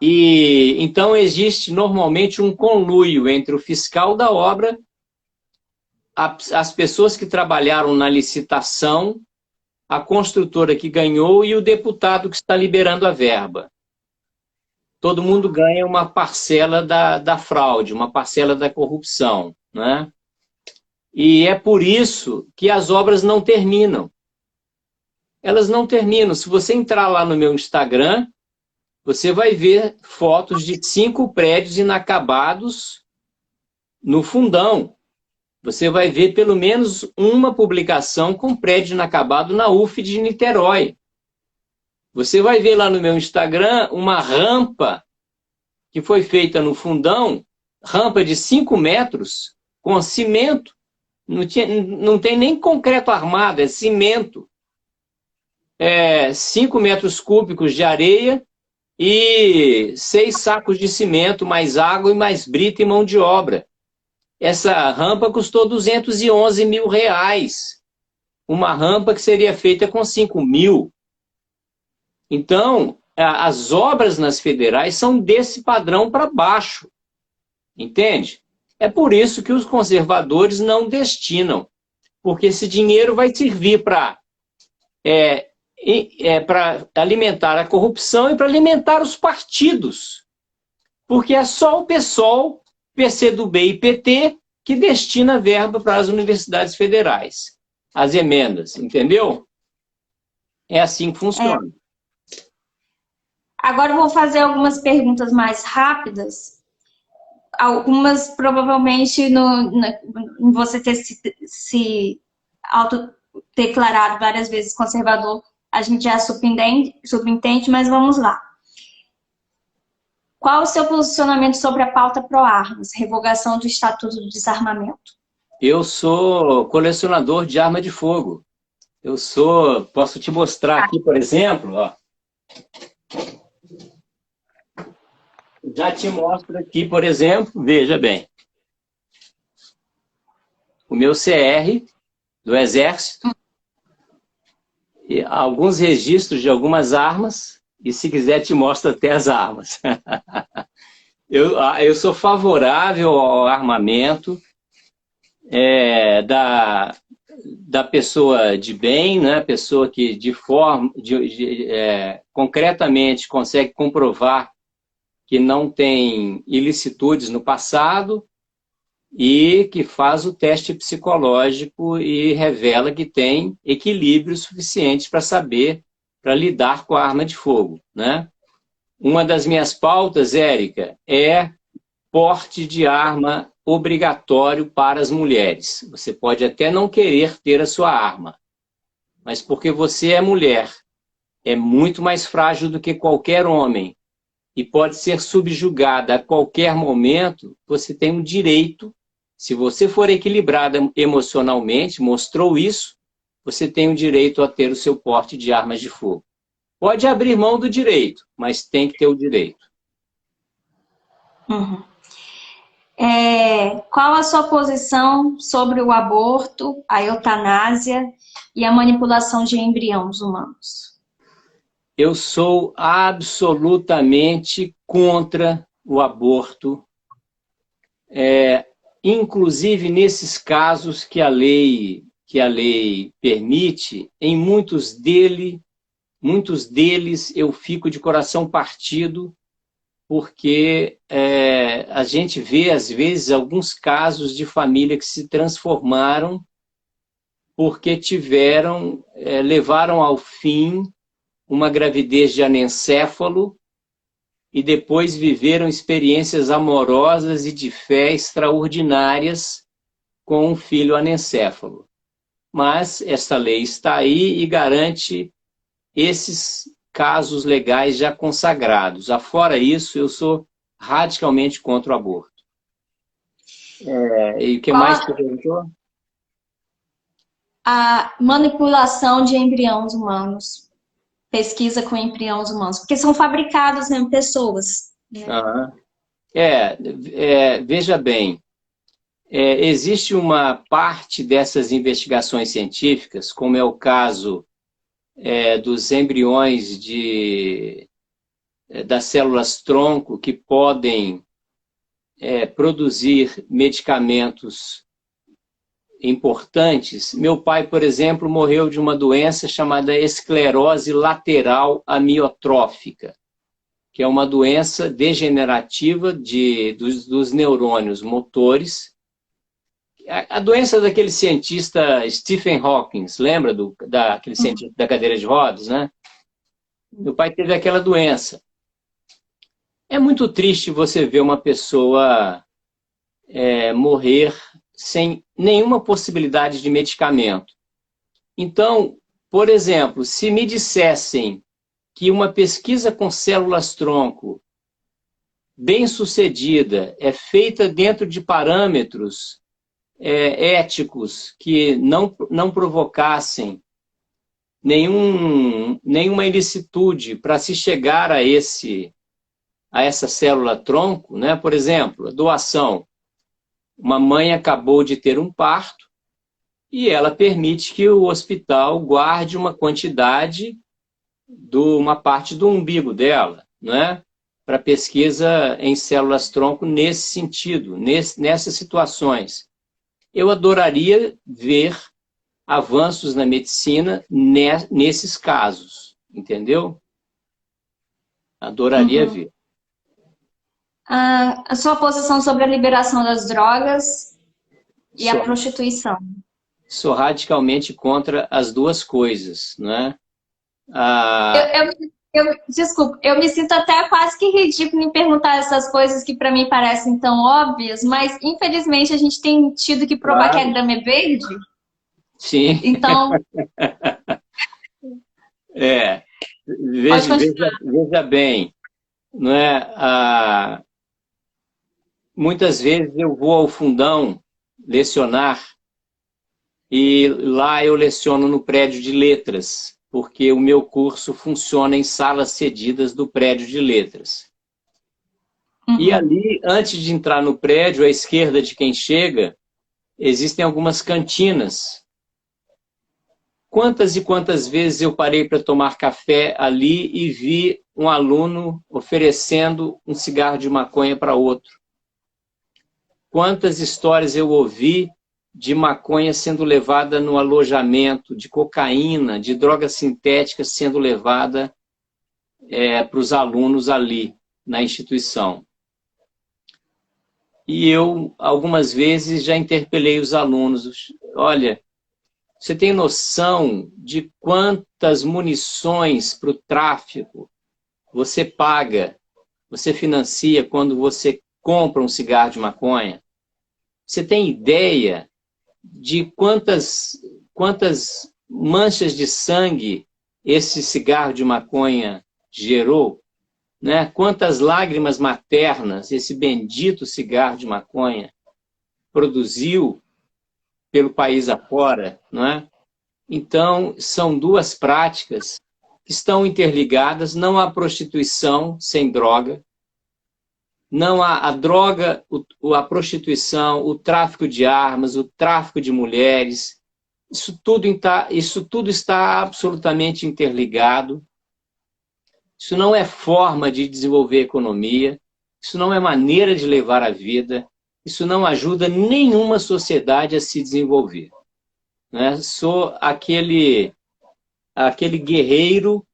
E então existe normalmente um conluio entre o fiscal da obra, as pessoas que trabalharam na licitação, a construtora que ganhou e o deputado que está liberando a verba. Todo mundo ganha uma parcela da fraude, uma parcela da corrupção, né? E é por isso que as obras não terminam. Elas não terminam. Se você entrar lá no meu Instagram, você vai ver fotos de 5 prédios inacabados no fundão. Você vai ver pelo menos uma publicação com prédio inacabado na UF de Niterói. Você vai ver lá no meu Instagram uma rampa que foi feita no fundão, rampa de 5 metros, com cimento. Não tem nem concreto armado, é cimento. 5 metros cúbicos de areia e 6 sacos de cimento, mais água e mais brita e mão de obra. Essa rampa custou R$211 mil. Uma rampa que seria feita com 5 mil. Então, as obras nas federais são desse padrão para baixo. Entende? É por isso que os conservadores não destinam. Porque esse dinheiro vai servir para alimentar a corrupção e para alimentar os partidos. Porque é só o PSOL, PCdoB e PT que destina verba para as universidades federais. As emendas, entendeu? É assim que funciona. Agora eu vou fazer algumas perguntas mais rápidas. Algumas provavelmente em você ter se autodeclarado várias vezes conservador, a gente já subentende, mas vamos lá. Qual o seu posicionamento sobre a pauta pró-armas, revogação do Estatuto do Desarmamento? Eu sou colecionador de arma de fogo. Posso te mostrar aqui, por exemplo, ó. Já te mostro aqui, por exemplo, veja bem. O meu CR do Exército, e alguns registros de algumas armas, e se quiser te mostro até as armas. Eu sou favorável ao armamento da pessoa de bem, né? Pessoa que concretamente consegue comprovar que não tem ilicitudes no passado e que faz o teste psicológico e revela que tem equilíbrio suficiente para saber, para lidar com a arma de fogo, né? Uma das minhas pautas, Érica, é porte de arma obrigatório para as mulheres. Você pode até não querer ter a sua arma, mas porque você é mulher, é muito mais frágil do que qualquer homem e pode ser subjugada a qualquer momento, você tem um direito, se você for equilibrada emocionalmente, mostrou isso, você tem o direito a ter o seu porte de armas de fogo. Pode abrir mão do direito, mas tem que ter o direito. Uhum. Qual a sua posição sobre o aborto, a eutanásia e a manipulação de embriões humanos? Eu sou absolutamente contra o aborto, inclusive nesses casos que a lei permite, em muitos deles eu fico de coração partido, porque a gente vê, às vezes, alguns casos de família que se transformaram porque levaram ao fim uma gravidez de anencéfalo e depois viveram experiências amorosas e de fé extraordinárias com um filho anencéfalo. Mas essa lei está aí e garante esses casos legais já consagrados. Afora isso, eu sou radicalmente contra o aborto. E o que mais você perguntou? A manipulação de embriões humanos. Pesquisa com embriões humanos. Porque são fabricados em pessoas. Veja bem, existe uma parte dessas investigações científicas, como é o caso dos embriões das células-tronco, que podem produzir medicamentos importantes. Meu pai, por exemplo, morreu de uma doença chamada esclerose lateral amiotrófica, que é uma doença degenerativa dos neurônios motores. A doença daquele cientista Stephen Hawking, lembra daquele cientista da cadeira de rodas, né? Meu pai teve aquela doença. É muito triste você ver uma pessoa morrer sem nenhuma possibilidade de medicamento. Então, por exemplo, se me dissessem que uma pesquisa com células-tronco bem-sucedida é feita dentro de parâmetros éticos que não provocassem nenhuma ilicitude para se chegar a essa célula-tronco, né? Por exemplo, a doação. Uma mãe acabou de ter um parto e ela permite que o hospital guarde uma quantidade uma parte do umbigo dela, né? Para pesquisa em células-tronco nesse sentido, nessas situações. Eu adoraria ver avanços na medicina nesses casos, entendeu? Adoraria ver. A sua posição sobre a liberação das drogas e a prostituição? Sou radicalmente contra as duas coisas, né? Desculpa, eu me sinto até quase que ridículo em perguntar essas coisas que para mim parecem tão óbvias, mas infelizmente a gente tem tido que provar que a grama é verde. Sim. Então... Veja bem, não é? Muitas vezes eu vou ao fundão lecionar e lá eu leciono no prédio de letras, porque o meu curso funciona em salas cedidas do prédio de letras. E ali, antes de entrar no prédio, à esquerda de quem chega, existem algumas cantinas. Quantas e quantas vezes eu parei para tomar café ali e vi um aluno oferecendo um cigarro de maconha para outro? Quantas histórias eu ouvi de maconha sendo levada no alojamento, de cocaína, de drogas sintéticas sendo levada para os alunos ali, na instituição. E eu, algumas vezes, já interpelei os alunos. Olha, você tem noção de quantas munições para o tráfico você paga, você financia quando você compra um cigarro de maconha? Você tem ideia de quantas manchas de sangue esse cigarro de maconha gerou? Né? Quantas lágrimas maternas esse bendito cigarro de maconha produziu pelo país afora? Não é? Então, são duas práticas que estão interligadas. Não há prostituição sem droga. Não há a droga, a prostituição, o tráfico de armas, o tráfico de mulheres. Isso tudo está absolutamente interligado. Isso não é forma de desenvolver a economia. Isso não é maneira de levar a vida. Isso não ajuda nenhuma sociedade a se desenvolver. Né? Sou aquele guerreiro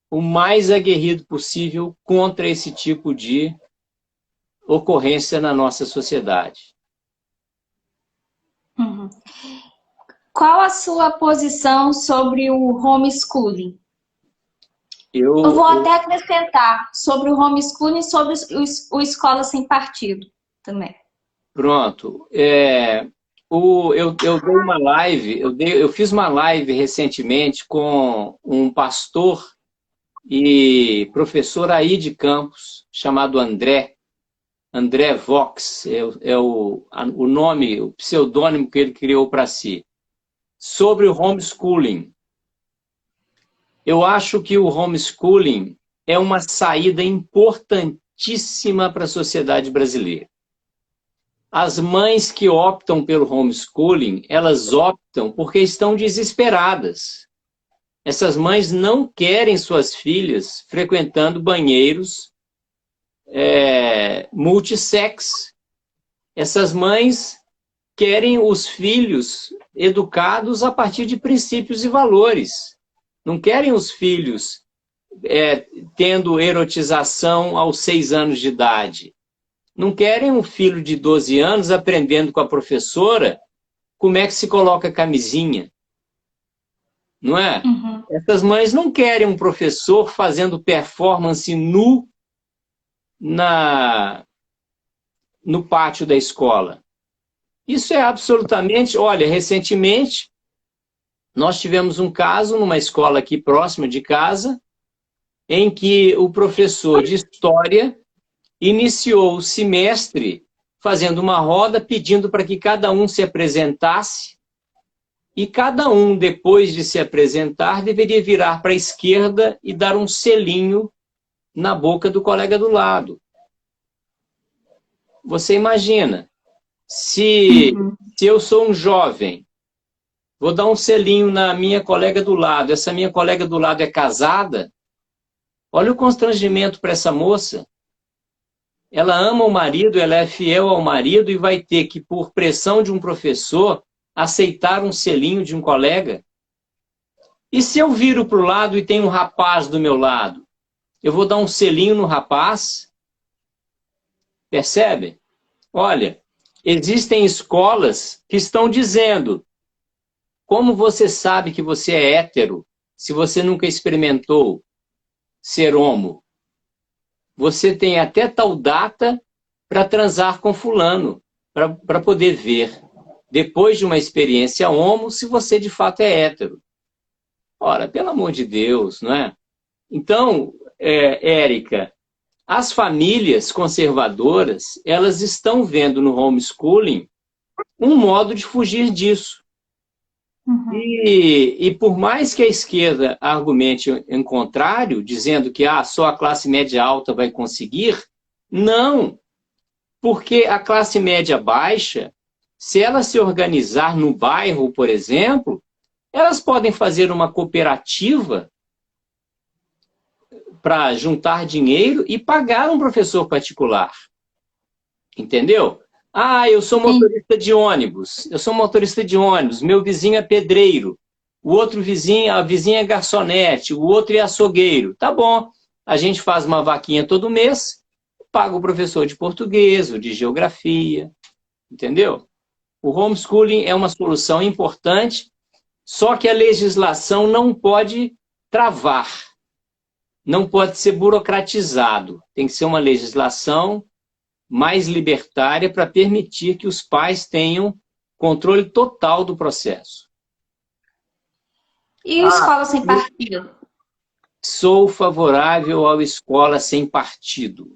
o mais aguerrido possível contra esse tipo de ocorrência na nossa sociedade. Qual a sua posição sobre o homeschooling? Eu vou até acrescentar sobre o homeschooling e sobre o escola sem partido também. Pronto. Eu dei uma live, eu fiz uma live recentemente com um pastor e professor aí de Campos, chamado André Vox, é o nome, o pseudônimo que ele criou para si, sobre o homeschooling. Eu acho que o homeschooling é uma saída importantíssima para a sociedade brasileira. As mães que optam pelo homeschooling, elas optam porque estão desesperadas. Essas mães não querem suas filhas frequentando banheiros multissex. Essas mães querem os filhos educados a partir de princípios e valores. Não querem os filhos tendo erotização aos 6 anos de idade. Não querem um filho de 12 anos aprendendo com a professora como é que se coloca a camisinha. Não é? Uhum. Essas mães não querem um professor fazendo performance nu no pátio da escola. Isso é absolutamente... Olha, recentemente, nós tivemos um caso numa escola aqui próxima de casa, em que o professor de história iniciou o semestre fazendo uma roda, pedindo para que cada um se apresentasse, e cada um, depois de se apresentar, deveria virar para a esquerda e dar um selinho na boca do colega do lado. Você imagina, se eu sou um jovem, vou dar um selinho na minha colega do lado, essa minha colega do lado é casada, olha o constrangimento para essa moça. Ela ama o marido, ela é fiel ao marido e vai ter que, por pressão de um professor, aceitar um selinho de um colega? E se eu viro para o lado e tem um rapaz do meu lado? Eu vou dar um selinho no rapaz? Percebe? Olha, existem escolas que estão dizendo: como você sabe que você é hétero se você nunca experimentou ser homo? Você tem até tal data para transar com fulano, para poder ver, depois de uma experiência homo, se você de fato é hétero. Ora, pelo amor de Deus, não é? Então, Érica, as famílias conservadoras, elas estão vendo no homeschooling um modo de fugir disso. Uhum. E por mais que a esquerda argumente em contrário, dizendo que só a classe média alta vai conseguir, não, porque a classe média baixa, se ela se organizar no bairro, por exemplo, elas podem fazer uma cooperativa para juntar dinheiro e pagar um professor particular. Entendeu? Eu sou motorista de ônibus. Eu sou motorista de ônibus. Meu vizinho é pedreiro. O outro vizinho, a vizinha é garçonete. O outro é açougueiro. Tá bom. A gente faz uma vaquinha todo mês, paga o professor de português ou de geografia. Entendeu? O homeschooling é uma solução importante, só que a legislação não pode travar. Não pode ser burocratizado. Tem que ser uma legislação mais libertária para permitir que os pais tenham controle total do processo. E escola sem partido? Sou favorável à escola sem partido.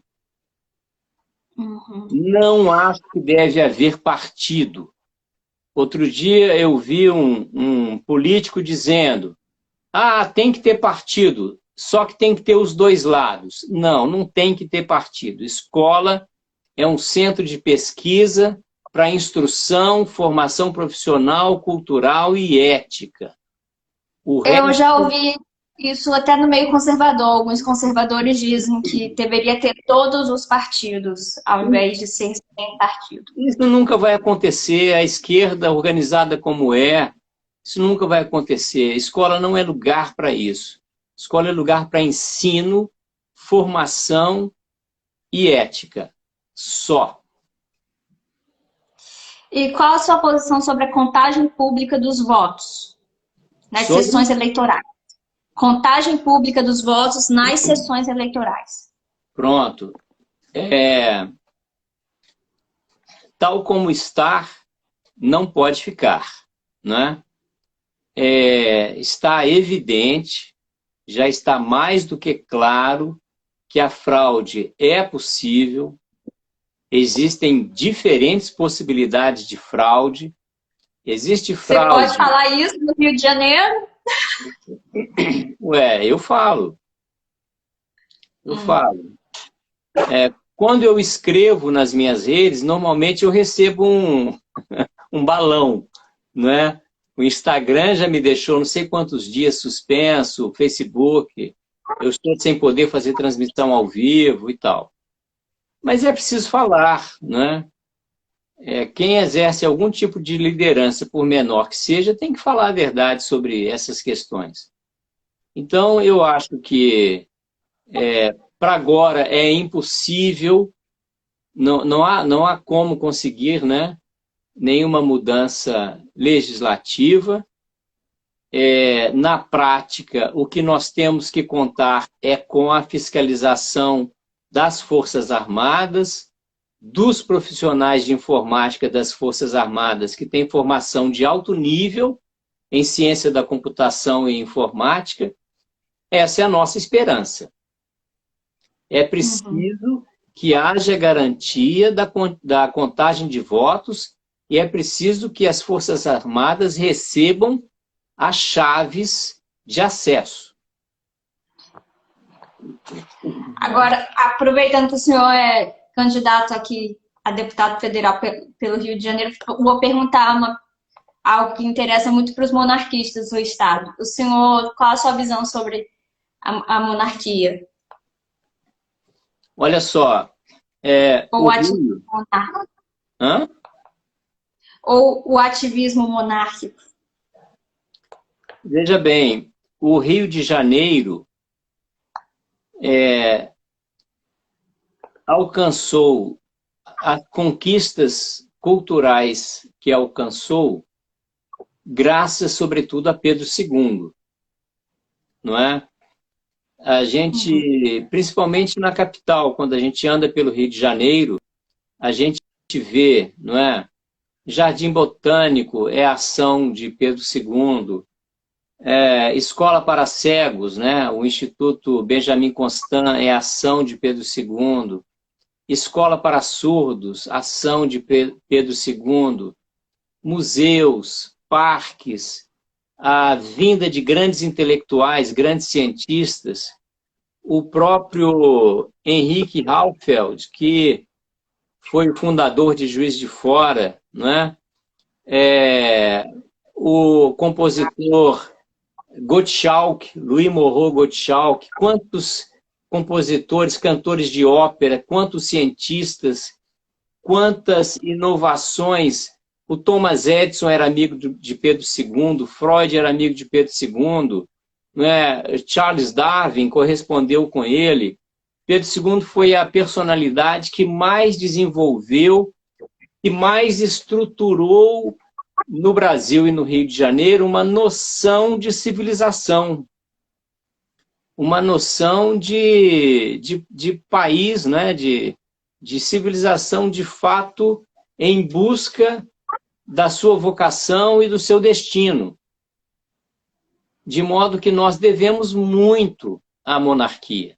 Uhum. Não acho que deve haver partido. Outro dia eu vi um político dizendo: tem que ter partido, só que tem que ter os dois lados. Não, não tem que ter partido. Escola é um centro de pesquisa para instrução, formação profissional, cultural e ética. Eu já ouvi isso até no meio conservador. Alguns conservadores dizem que deveria ter todos os partidos, ao invés de ser sem partido. Isso nunca vai acontecer. A esquerda, organizada como isso nunca vai acontecer. Escola não é lugar para isso. Escola é lugar para ensino, formação e ética. Só. E qual a sua posição sobre a contagem pública dos votos nas sessões eleitorais? Contagem pública dos votos nas sessões eleitorais. Pronto. Tal como está, não pode ficar, né? Está evidente, já está mais do que claro que a fraude é possível. Existem diferentes possibilidades de fraude. Existe fraude... Você pode falar isso no Rio de Janeiro? Eu falo. Eu falo. quando eu escrevo nas minhas redes, normalmente eu recebo um balão, não é? O Instagram já me deixou não sei quantos dias suspenso, o Facebook, eu estou sem poder fazer transmissão ao vivo e tal. Mas é preciso falar, né? Quem exerce algum tipo de liderança, por menor que seja, tem que falar a verdade sobre essas questões. Então, eu acho que, para agora, é impossível, não há como conseguir, né, nenhuma mudança legislativa. Na prática, o que nós temos que contar é com a fiscalização das Forças Armadas, dos profissionais de informática das Forças Armadas, que têm formação de alto nível em ciência da computação e informática. Essa é a nossa esperança. É preciso que haja garantia da contagem de votos e é preciso que as Forças Armadas recebam as chaves de acesso. Agora, aproveitando que o senhor é candidato aqui a deputado federal pelo Rio de Janeiro, vou perguntar algo que interessa muito para os monarquistas do Estado. O senhor, qual a sua visão sobre a monarquia? Olha só. Ou o ativismo monárquico? Hã? Ou o ativismo monárquico? Veja bem, o Rio de Janeiro alcançou as conquistas culturais que alcançou graças, sobretudo, a Pedro II, não é? A gente, principalmente na capital, quando a gente anda pelo Rio de Janeiro, a gente vê, não é? Jardim Botânico é a ação de Pedro II, Escola para Cegos, né? O Instituto Benjamin Constant é a ação de Pedro II, Escola para Surdos, ação de Pedro II, museus, parques, a vinda de grandes intelectuais, grandes cientistas, o próprio Henrique Halfeld, que foi o fundador de Juiz de Fora, né? O compositor Gottschalk, Louis Moreau Gottschalk, quantos compositores, cantores de ópera, quantos cientistas, quantas inovações. O Thomas Edison era amigo de Pedro II, Freud era amigo de Pedro II, né? Charles Darwin correspondeu com ele. Pedro II foi a personalidade que mais desenvolveu e mais estruturou no Brasil e no Rio de Janeiro uma noção de civilização, uma noção de país, né? de civilização de fato em busca da sua vocação e do seu destino. De modo que nós devemos muito à monarquia.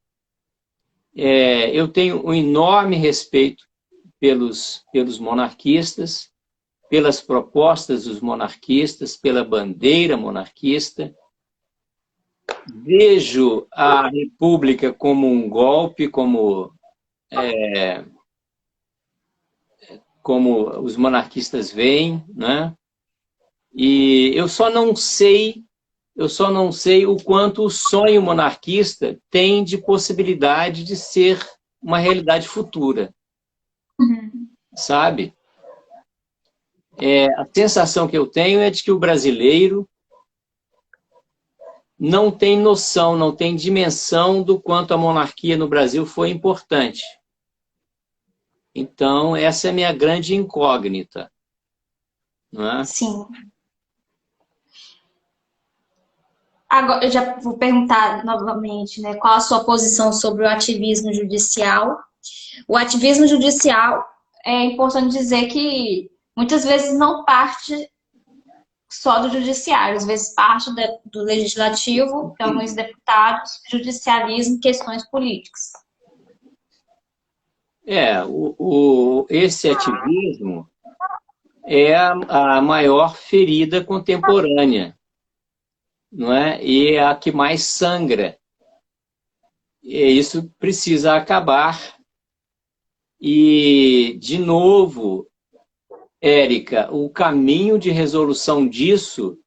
Eu tenho um enorme respeito pelos monarquistas, pelas propostas dos monarquistas, pela bandeira monarquista. Vejo a República como um golpe, como os monarquistas veem, né? E eu só não sei o quanto o sonho monarquista tem de possibilidade de ser uma realidade futura. Sabe? A sensação que eu tenho é de que o brasileiro não tem noção, não tem dimensão do quanto a monarquia no Brasil foi importante. Então, essa é a minha grande incógnita. Não é? Sim. Agora, eu já vou perguntar novamente, né, qual a sua posição sobre o ativismo judicial. O ativismo judicial, é importante dizer que muitas vezes não parte só do judiciário, às vezes parte do legislativo, que alguns deputados judicializam questões políticas. Esse ativismo é a maior ferida contemporânea, não é? E é a que mais sangra. E isso precisa acabar. E, de novo, Érica, o caminho de resolução disso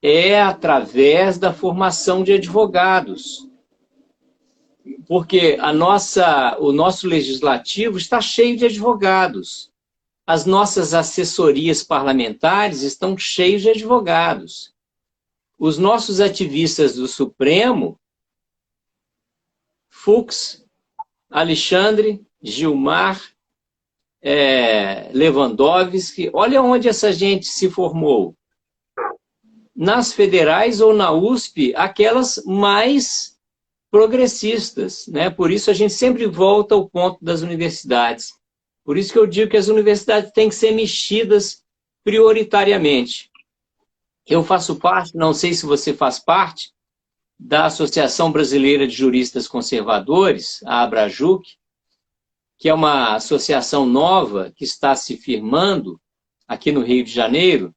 é através da formação de advogados. Porque o nosso legislativo está cheio de advogados. As nossas assessorias parlamentares estão cheias de advogados. Os nossos ativistas do Supremo, Fux, Alexandre, Gilmar, Lewandowski, olha onde essa gente se formou. Nas federais ou na USP, aquelas mais progressistas, né? Por isso a gente sempre volta ao ponto das universidades. Por isso que eu digo que as universidades têm que ser mexidas prioritariamente. Eu faço parte, não sei se você faz parte, da Associação Brasileira de Juristas Conservadores, a Abrajuc, que é uma associação nova que está se firmando aqui no Rio de Janeiro,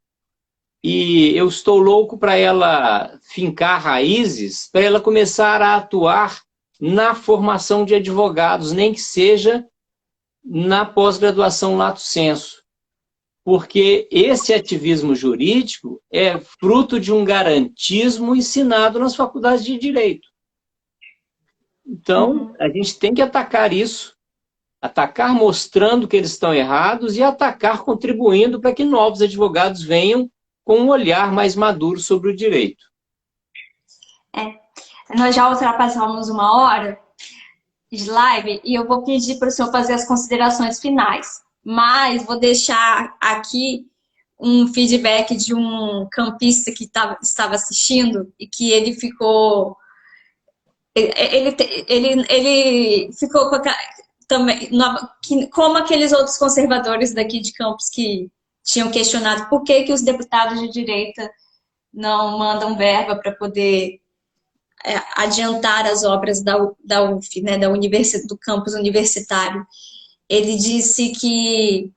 e eu estou louco para ela fincar raízes, para ela começar a atuar na formação de advogados, nem que seja na pós-graduação lato sensu. Porque esse ativismo jurídico é fruto de um garantismo ensinado nas faculdades de Direito. Então, a gente tem que atacar isso, atacar mostrando que eles estão errados e atacar contribuindo para que novos advogados venham com um olhar mais maduro sobre o direito. Nós já ultrapassamos 1 hora de live e eu vou pedir para o senhor fazer as considerações finais. Mas vou deixar aqui um feedback de um campista que estava assistindo e que ele ficou... Ele ficou com também, como aqueles outros conservadores daqui de Campos que tinham questionado por que os deputados de direita não mandam verba para poder adiantar as obras da UF, né, do campus universitário. Ele disse que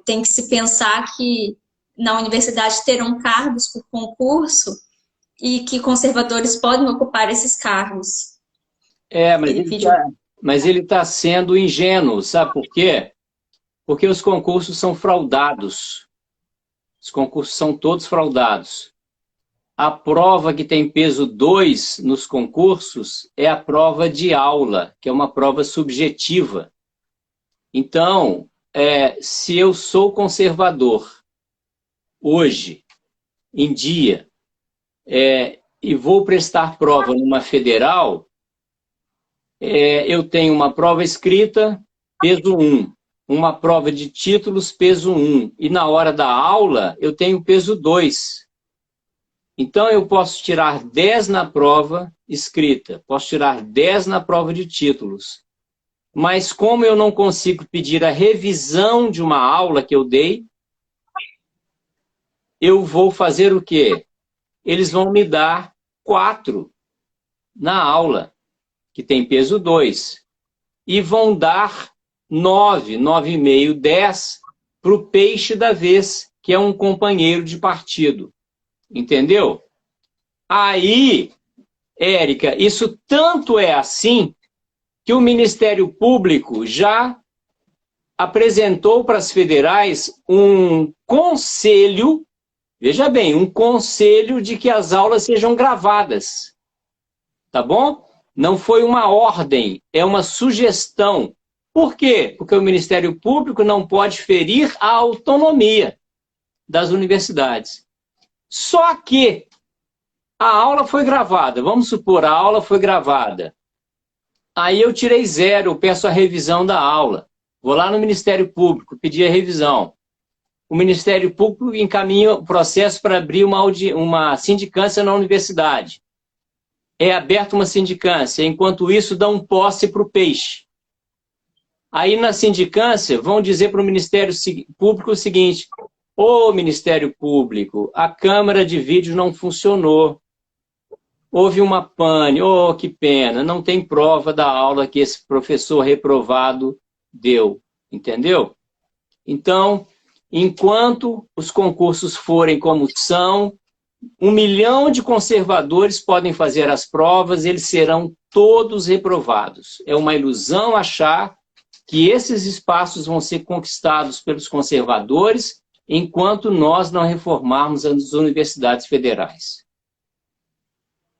tem que se pensar que na universidade terão cargos por concurso e que conservadores podem ocupar esses cargos. Mas ele está sendo ingênuo, sabe por quê? Porque os concursos são fraudados. Os concursos são todos fraudados. A prova que tem peso 2 nos concursos é a prova de aula, que é uma prova subjetiva. Então, se eu sou conservador hoje, em dia, e vou prestar prova numa federal, eu tenho uma prova escrita, peso 1. Uma prova de títulos, peso 1. E na hora da aula, eu tenho peso 2. Então, eu posso tirar 10 na prova escrita, posso tirar 10 na prova de títulos. Mas como eu não consigo pedir a revisão de uma aula que eu dei, eu vou fazer o quê? Eles vão me dar 4 na aula, que tem peso 2. E vão dar 9, 9,5, 10 para o peixe da vez, que é um companheiro de partido. Entendeu? Aí, Érica, isso tanto é assim que o Ministério Público já apresentou para as federais um conselho, veja bem, um conselho de que as aulas sejam gravadas. Tá bom? Não foi uma ordem, é uma sugestão. Por quê? Porque o Ministério Público não pode ferir a autonomia das universidades. Só que a aula foi gravada. Vamos supor, a aula foi gravada. Aí eu tirei 0, eu peço a revisão da aula. Vou lá no Ministério Público, pedir a revisão. O Ministério Público encaminha o processo para abrir uma sindicância na universidade. É aberta uma sindicância. Enquanto isso, dão posse para o peixe. Aí, na sindicância, vão dizer para o Ministério Público o seguinte: ô Ministério Público, a câmera de vídeo não funcionou. Houve uma pane, que pena, não tem prova da aula que esse professor reprovado deu. Entendeu? Então, enquanto os concursos forem como são, 1 milhão de conservadores podem fazer as provas, eles serão todos reprovados. É uma ilusão achar que esses espaços vão ser conquistados pelos conservadores enquanto nós não reformarmos as universidades federais.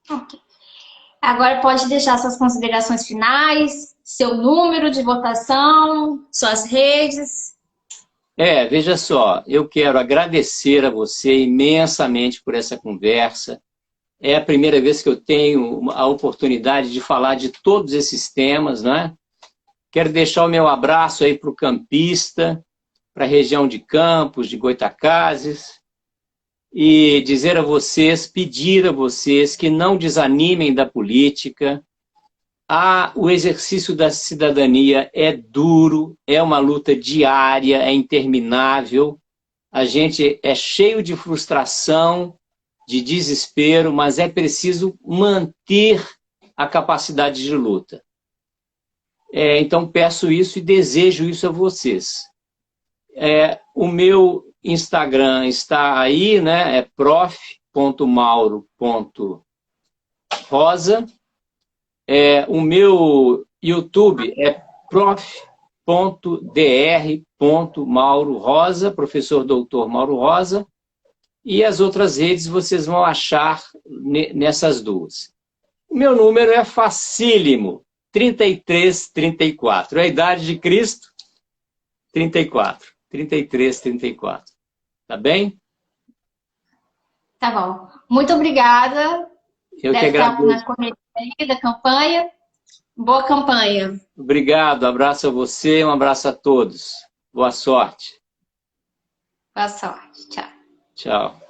Ok. Agora pode deixar suas considerações finais, seu número de votação, suas redes. Veja só, eu quero agradecer a você imensamente por essa conversa. É a primeira vez que eu tenho a oportunidade de falar de todos esses temas, né? Quero deixar o meu abraço aí para o campista, para a região de Campos, de Goytacazes, e dizer a vocês, pedir a vocês que não desanimem da política. O exercício da cidadania é duro, é uma luta diária, é interminável. A gente é cheio de frustração, de desespero, mas é preciso manter a capacidade de luta. Então peço isso e desejo isso a vocês. O meu Instagram está aí, né? É prof.mauro.rosa. O meu YouTube é prof.dr.mauro.rosa, professor doutor Mauro Rosa, e as outras redes vocês vão achar nessas duas. O meu número é facílimo, 3334. A idade de Cristo, 34. 3334. Tá bem? Tá bom. Muito obrigada. Eu que agradeço. Na correria da campanha. Boa campanha. Obrigado. Abraço a você, um abraço a todos. Boa sorte. Boa sorte. Tchau. Tchau.